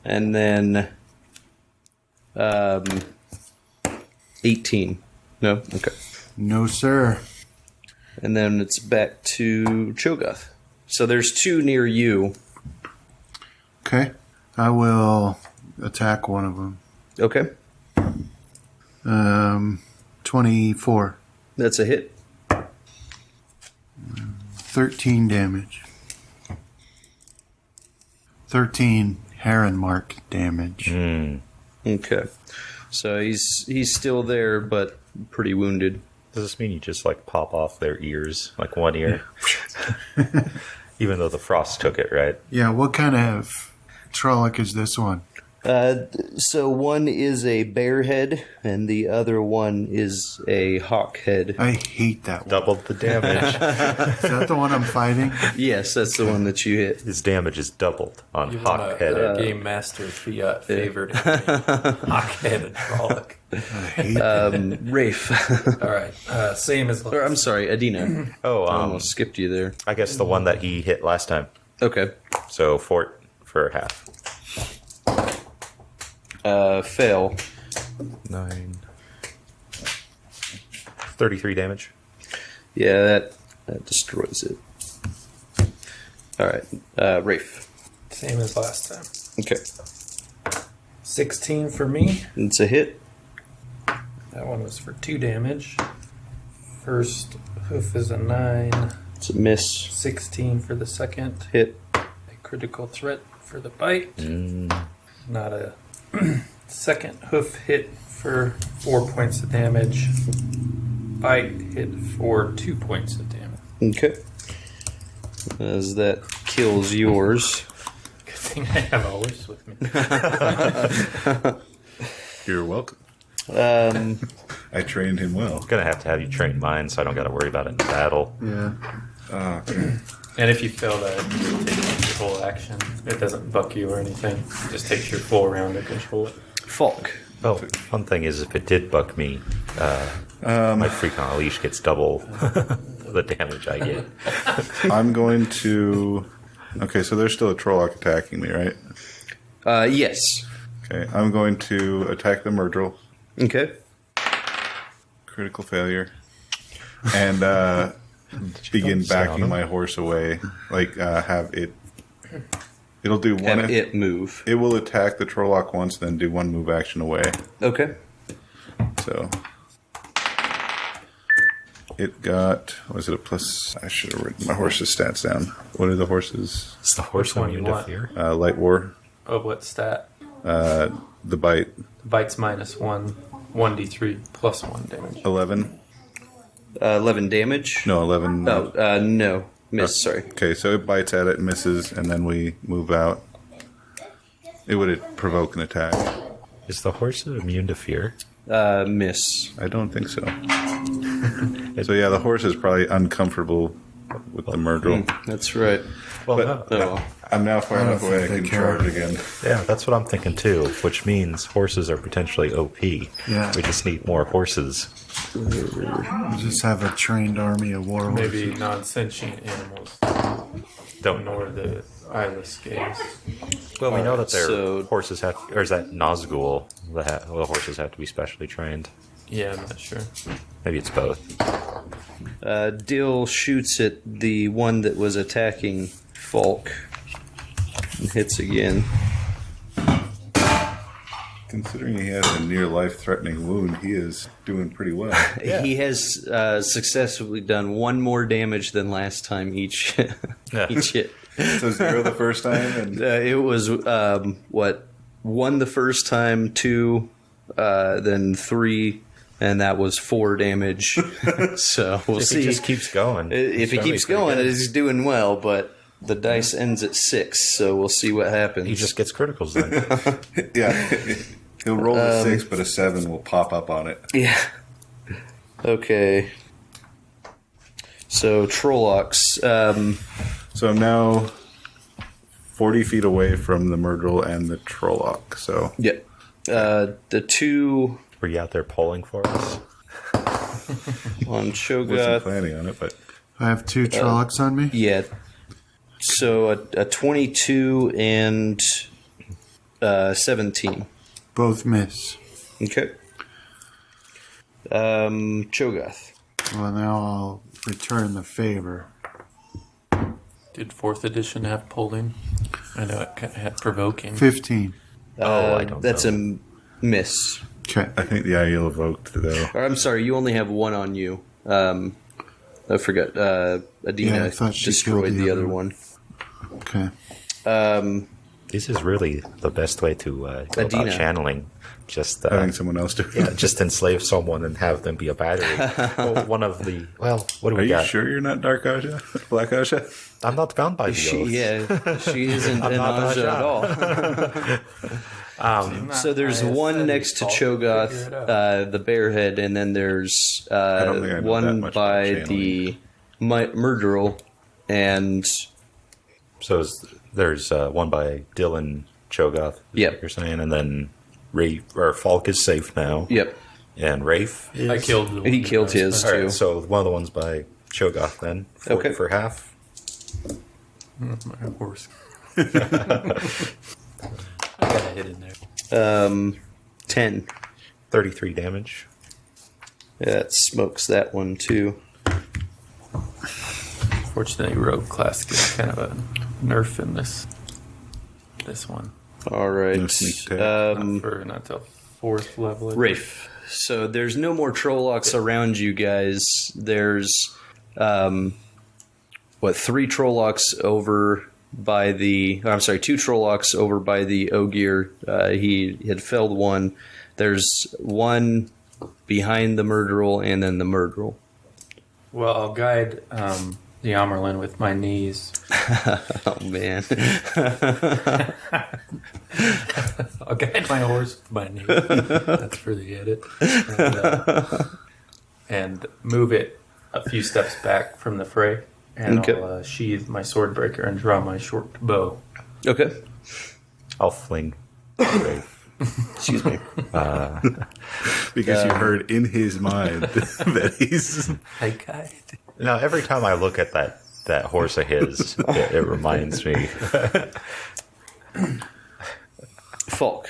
And then 18. No? Okay. No, sir. And then it's back to Cho'Gath. So there's 2 near you. Okay. I will attack one of them. Okay. 24. That's a hit. 13 damage. 13 heron mark damage. Okay. So he's still there, but pretty wounded. Does this mean you just like pop off their ears, like one ear? Even though the frost took it, right? Yeah, what kind of Trolloc is this one? So one is a bear head, and the other one is a hawk head. I hate that one. Doubled the damage. Is that the one I'm fighting? Yes, that's the one that you hit. His damage is doubled on You want a hawk-headed. Game Master Fiat favored Hawkhead Trolloc. I hate that. Rafe. All right, same as Or I'm sorry, Adina. Oh, I almost skipped you there. I guess the one that he hit last time. Okay. So fort for half. Fail. 9. 33 damage. Yeah, that destroys it. All right. Rafe. Same as last time. Okay. 16 for me. It's a hit. That one was for 2 damage. First hoof is a 9. It's a miss. 16 for the second. Hit. A critical threat for the bite. Not a second hoof hit for 4 points of damage. Bite hit for 2 points of damage. Okay. As that kills yours. Good thing I have a horse with me. You're welcome. I trained him well. I'm gonna have to have you train mine, so I don't got to worry about it in battle. Yeah. And if you fail that, it just takes your whole action. It doesn't buck you or anything. It just takes your full round to control it. Faulk. Oh, one thing is, if it did buck me, my freak on a leash gets double the damage I get. I'm going to... Okay, so there's still a Trolloc attacking me, right? Yes. Okay, I'm going to attack the Murdrel. Okay. Critical failure. And begin backing my horse away. Like, have it... It'll do one... Have it move. It will attack the Trolloc once, then do one move action away. Okay. So... It got... Was it a plus... I should have written my horse's stats down. What are the horses? It's the horse Which one immune you to want? fear. Light War. Oh, what stat? The bite. Bite's -1, 1d3 plus 1 damage. 11. 11 damage. No, 11. Oh, no. Miss, sorry. Okay, so it bites at it, misses, and then we move out. It would provoke an attack. Is the horse immune to fear? Miss. I don't think so. So yeah, the horse is probably uncomfortable with the Murdrel. That's right. Well, But no. Oh, well. I'm now far I don't enough away I think can they care. charge again. Yeah, that's what I'm thinking too. Which means horses are potentially OP. Yeah. We just need more horses. We'll just have a trained army of war horses. Maybe non-sentient animals. Don't Ignore the eyeless gaze. Well, we know that their so- horses have, or is that Nazgul? The horses have to be specially trained. Yeah, I'm not sure. Maybe it's both. Dill shoots at the one that was attacking Faulk and hits again. Considering he has a near life-threatening wound, he is doing pretty well. He has successfully done 1 more damage than last time each each hit. So 0 the first time, and It was 1 the first time, 2, then 3, and that was 4 damage. So we'll If see. he just keeps going. If he keeps going, he's doing well, but the dice ends at 6, so we'll see what happens. He just gets criticals then. yeah, he'll roll a 6, but a 7 will pop up on it. Yeah. Okay. So Trollocs. So I'm now 40 feet away from the Murdrel and the Trolloc. So Yeah. The 2 Were you out there polling for us? on wasn't Cho'Gath. planning on it, but I have 2 Trollocs on me. Yeah. So a 22 and 17. Both miss. Okay. Cho'Gath. Well, now I'll return the favor. Did 4th edition have polling? I know it had provoking. 15. I don't That's know. a miss. Okay. I think the Aiel evoked, though. Or I'm sorry, you only have 1 on you. I forgot. Adina Yeah, I thought she destroyed killed the the other other one. Okay. This is really the best way to go Adina. about channeling. Just Having someone else do it. yeah, just enslave someone and have them be a battery. Well, one of the what do Are we you got? sure you're not Dark Ajah? Black Ajah? I'm not bound by the oath. She isn't an not Ajah at all. I'm not So there's ISN, one next to Faulk, figure it Cho'Gath, out. the Bearhead, and then there's don't think I know that one much by about the Murderel, and So there's one by Dylan Cho'Gath. is Yep. what you're saying, and then Faulk is safe now. yep, And Rafe is, I killed the he one killed that his All too. right, so one of the ones by Cho'Gath then. Okay. For half. My horse. I got a hit in there. 10. 33 damage. That smokes that one too. Fortunately, rogue class gets kind of a nerf in this one. All right. No sneak attack. Not till 4th level. Rafe. So there's no more Trollocs around you guys. There's, 3 Trollocs over by the... I'm sorry, 2 Trollocs over by the Ogier. He had felled one. There's one behind the Murderel and then the Murderel. Well, I'll guide the Amerlin with my knees. Oh, man. I'll guide my horse with my knees. That's for the edit. And move it a few steps back from the fray. And Okay. I'll sheathe my sword breaker and draw my short bow. Okay. I'll fling. Rafe. Excuse me. Because you heard in his mind that he's... I guide. Now, every time I look at that horse of his, it reminds me. Faulk.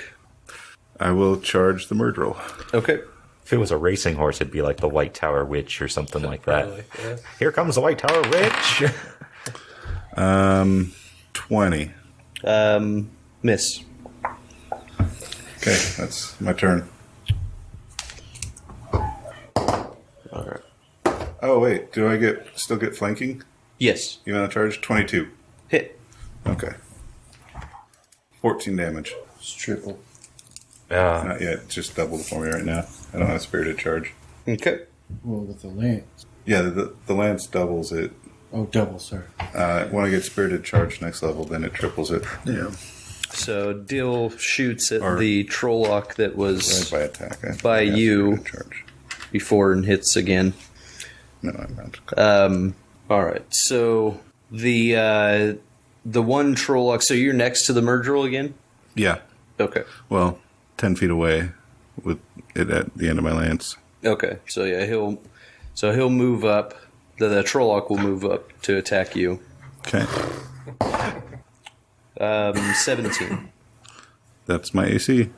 I will charge the Murderel. Okay. If it was a racing horse, it'd be like the White Tower Witch or something like that. Probably, yeah. Here comes the White Tower Witch! 20. Miss. Okay, that's my turn. All right. Oh, wait. Do I still get flanking? Yes. Even on charge? 22. Hit. Okay. 14 damage. It's triple. Not yet. It's just doubled for me right now. I don't have spirited charge. Okay. Well, with the lance. Yeah, the lance doubles it. Oh, double, sorry. When I get spirited charge next level, then it triples it. Yeah. So Dill shoots at Or- the Trolloc that was Right by attack. By Yeah, you. spirited charge. before and hits again. No, I'm not. All right. So the one Trolloc. So you're next to the Murderel again. Yeah. Okay. Well, 10 feet away with it at the end of my lance. Okay. So yeah, he'll move up. The Trolloc will move up to attack you. Okay. 17. That's my AC.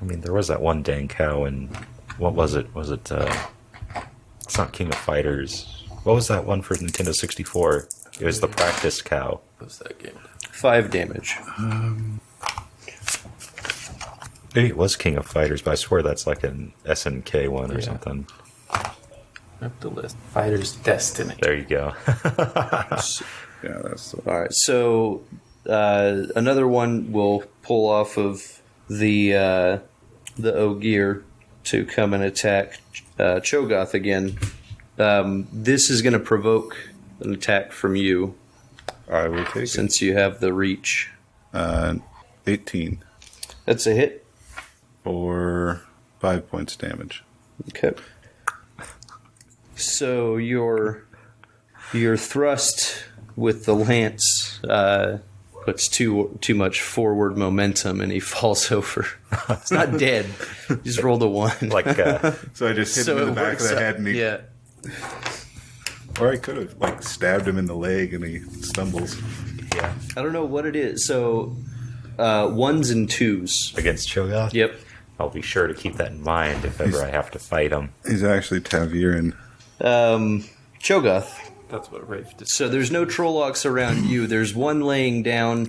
I mean, there was that one dang cow, and what was it? Was it? It's not King of Fighters. What was that one for Nintendo 64? It was the practice cow. What's that game? 5 damage. Maybe it was King of Fighters, but I swear that's like an SNK one or Yeah. something. Up the list. Fighter's Destiny. There you go. Yeah, that's the All right. So another one will pull off of the Ogier to come and attack Cho'Gath again. This is going to provoke an attack from you I will take since you have the reach. it. 18 That's a hit. for 5 points damage. Okay. So your thrust with the lance puts too much forward momentum, and he falls over. It's not dead. You just rolled a 1. Like, So I just hit So him in the it back of works the out- head, and he, yeah. or I could have stabbed him in the leg, and he stumbles. yeah, I don't know what it is. So 1s and 2s. against Cho'Gath. Yep. I'll be sure to keep that in mind if ever I have to fight him. He's actually Taviran. Cho'Gath. That's what Rafe did. So there's no Trollocs around you. There's one laying down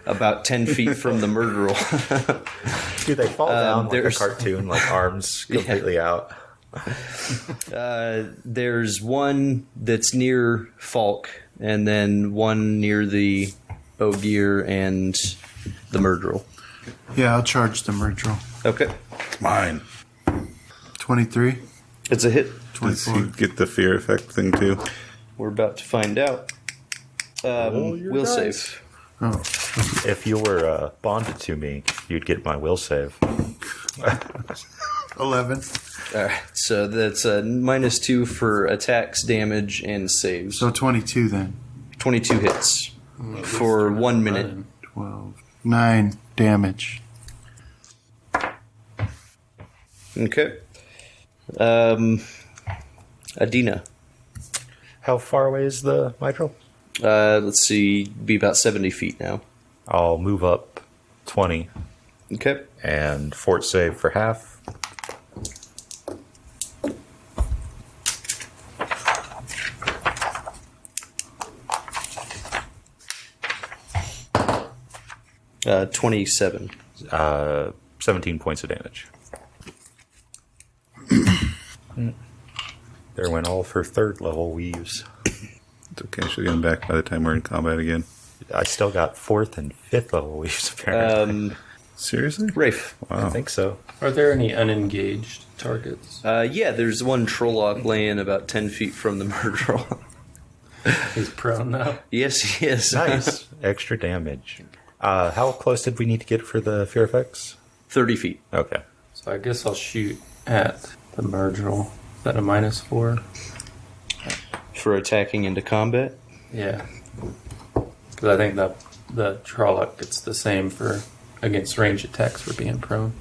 about 10 feet from the Murderel. Do they fall down like a there's- cartoon, like arms completely out? There's one that's near Faulk, and then one near the Ogier and the Murderel. Yeah, I'll charge the Murderel. Okay. Mine. 23, It's a hit. Does 24. he get the fear effect thing too? We're about to find out. Will save. Oh, If you were bonded to me, you'd get my will save. 11. All right. So that's a -2 for attacks, damage, and saves. So 22 then. 22 hits for 1 minute. 12. 9 damage. Okay. Adina. How far away is the mitral? Let's see. Be about 70 feet now. I'll move up 20 Okay. and fort save for half. 27. 17 points of damage. There went all for third level weaves. It's okay. She'll get him back by the time we're in combat again. I still got fourth and fifth level weaves, apparently. Seriously? Rafe. Wow. I think so. Are there any unengaged targets? Yeah, there's one Trolloc laying about 10 feet from the murderer. He's prone now. Yes, he is. Nice. Extra damage. How close did we need to get for the fear effects? 30 feet. Okay. So I guess I'll shoot at the Murderel. Is that a -4? For attacking into combat? Yeah. Because I think the Trolloc gets the same for against range attacks for being prone.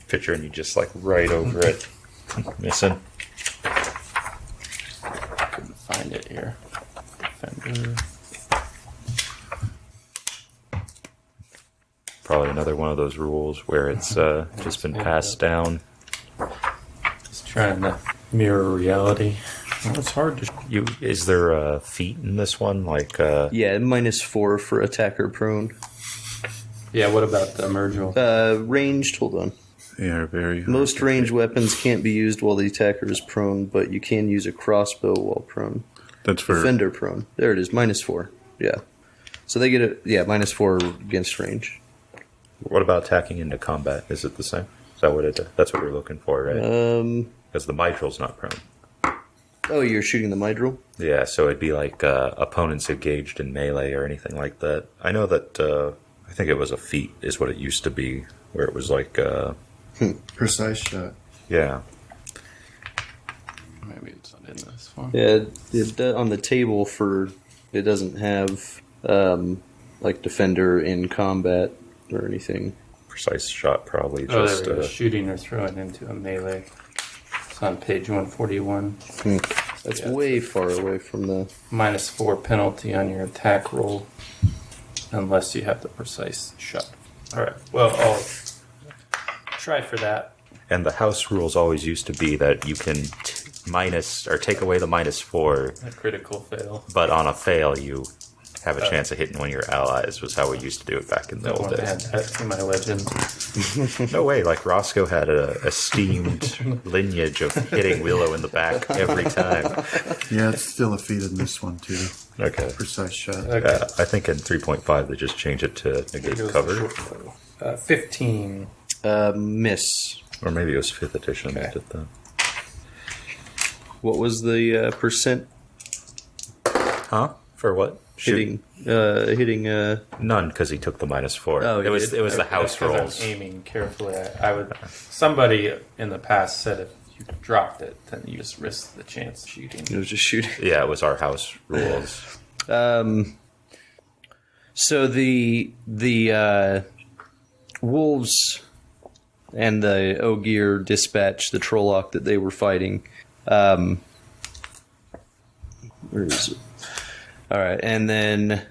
Picturing you just like right over it. Missing. Couldn't find it here. Defender. Probably another one of those rules where it's just been passed down. Just trying to mirror reality. Well, it's hard to. Is there a feat in this one? Like Yeah, -4 for attacker prone. Yeah, what about the Murderel? Ranged, hold on. They are very... Most ranged weapons can't be used while the attacker is prone, but you can use a crossbow while prone. That's for... Defender prone. There it is, -4. Yeah. So they get -4 against range. what about attacking into combat? Is it the same? Is that what that's what we're looking for, right? Because the Mitril's not prone. Oh, you're shooting the Midril? Yeah, so it'd be like opponents engaged in melee or anything like that. I know that I think it was a feat is what it used to be, where it was like Precise shot. yeah. Maybe it's not in this one. Yeah, on the table it doesn't have like defender in combat or anything. Precise shot probably Oh, just there we go. Shooting or throwing into a melee. It's on page 141. That's Yeah. way far away from the... -4 penalty on your attack roll, unless you have the precise shot. All right. Well, I'll try for that. and the house rules always used to be that you can minus or take away the -4, A critical fail. but on a fail you have a chance of hitting one of your allies. Was how we used to do it back in the No old one days. had that in my legend. No way, like Roscoe had a esteemed lineage of hitting Willow in the back every time. Yeah, it's still a feat in this one, too. Okay. Precise shot. Okay. I think in 3.5 they just changed it to negate Goes cover. short bow. 15. Miss. Or maybe it was 5th edition that did that. What was the percent Huh? For what? hitting? None, because he took the -4. Oh, it he was did? it was the house Because rolls. I'm aiming carefully. I would. Somebody in the past said if you dropped it, then you just risked the chance of shooting. It was just shooting. Yeah, it was our house rules. So the wolves and the Ogier dispatch the Trolloc that they were fighting. Where is it? All right, and then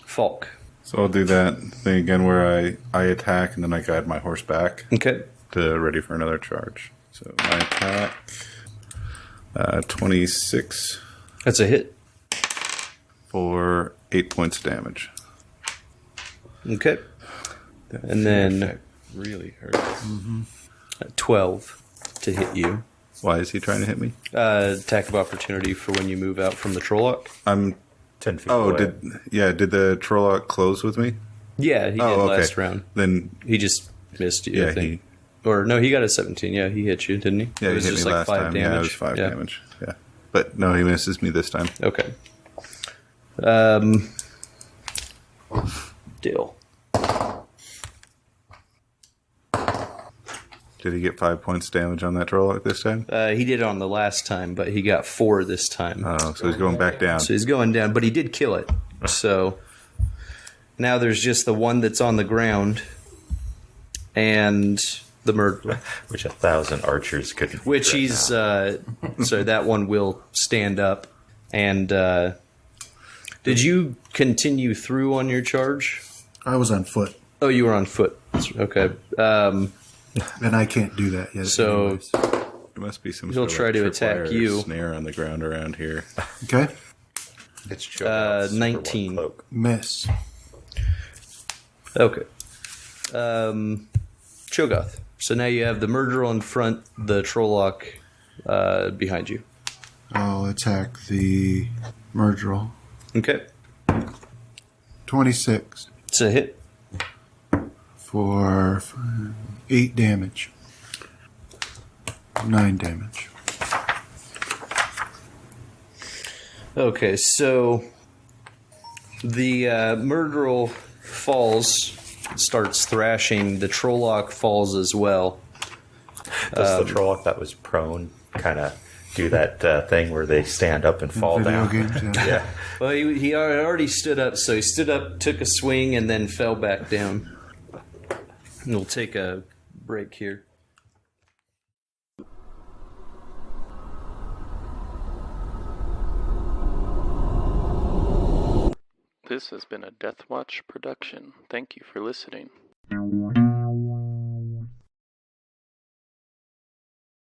Faulk. So I'll do that thing again where I attack and then I guide my horse back Okay. to ready for another charge. So my attack, 26 That's a hit. for 8 points of damage. Okay. That And then- effect really hurts. 12 to hit you. Why is he trying to hit me? Attack of opportunity for when you move out from the Trolloc. I'm 10 feet Oh, away. did the Trolloc close with me? Yeah, he did last round. Then He just missed you, yeah, I think. Or no, he got a 17. Yeah, he hit you, didn't he? he it was hit just me like last 5 time. damage. Yeah, it was 5 damage. Yeah, but no, he misses me this time. Okay. Deal. Did he get 5 points damage on that Trolloc this time? He did it on the last time, but he got 4 this time. Oh, so he's going back down. So he's going down, but he did kill it. So now there's just the one that's on the ground and the murder. Which 1,000 archers couldn't. Which right he's now. so that one will stand up. And did you continue through on your charge? I was on foot, Oh, you were on foot. Okay. and I can't do that yet. So- anyways. There must be some. He'll sort of try to tripwire attack you. Snare on the ground around here. Okay, It's choking out Super 19. One cloak. miss. Okay. Cho'Gath. So now you have the Murderer in front, the Trolloc behind you. I'll attack the Murderer. Okay. 26 It's a hit. for 8 damage. 9 damage. Okay, so the Murderer falls, starts thrashing. The Trolloc falls as well. Does the Trolloc that was prone kind of do that thing where they stand up and fall Video down? games, yeah. Yeah. Well, he already stood up, so he stood up, took a swing, and then fell back down. And we'll take a break here. This has been a Death Watch production. Thank you for listening.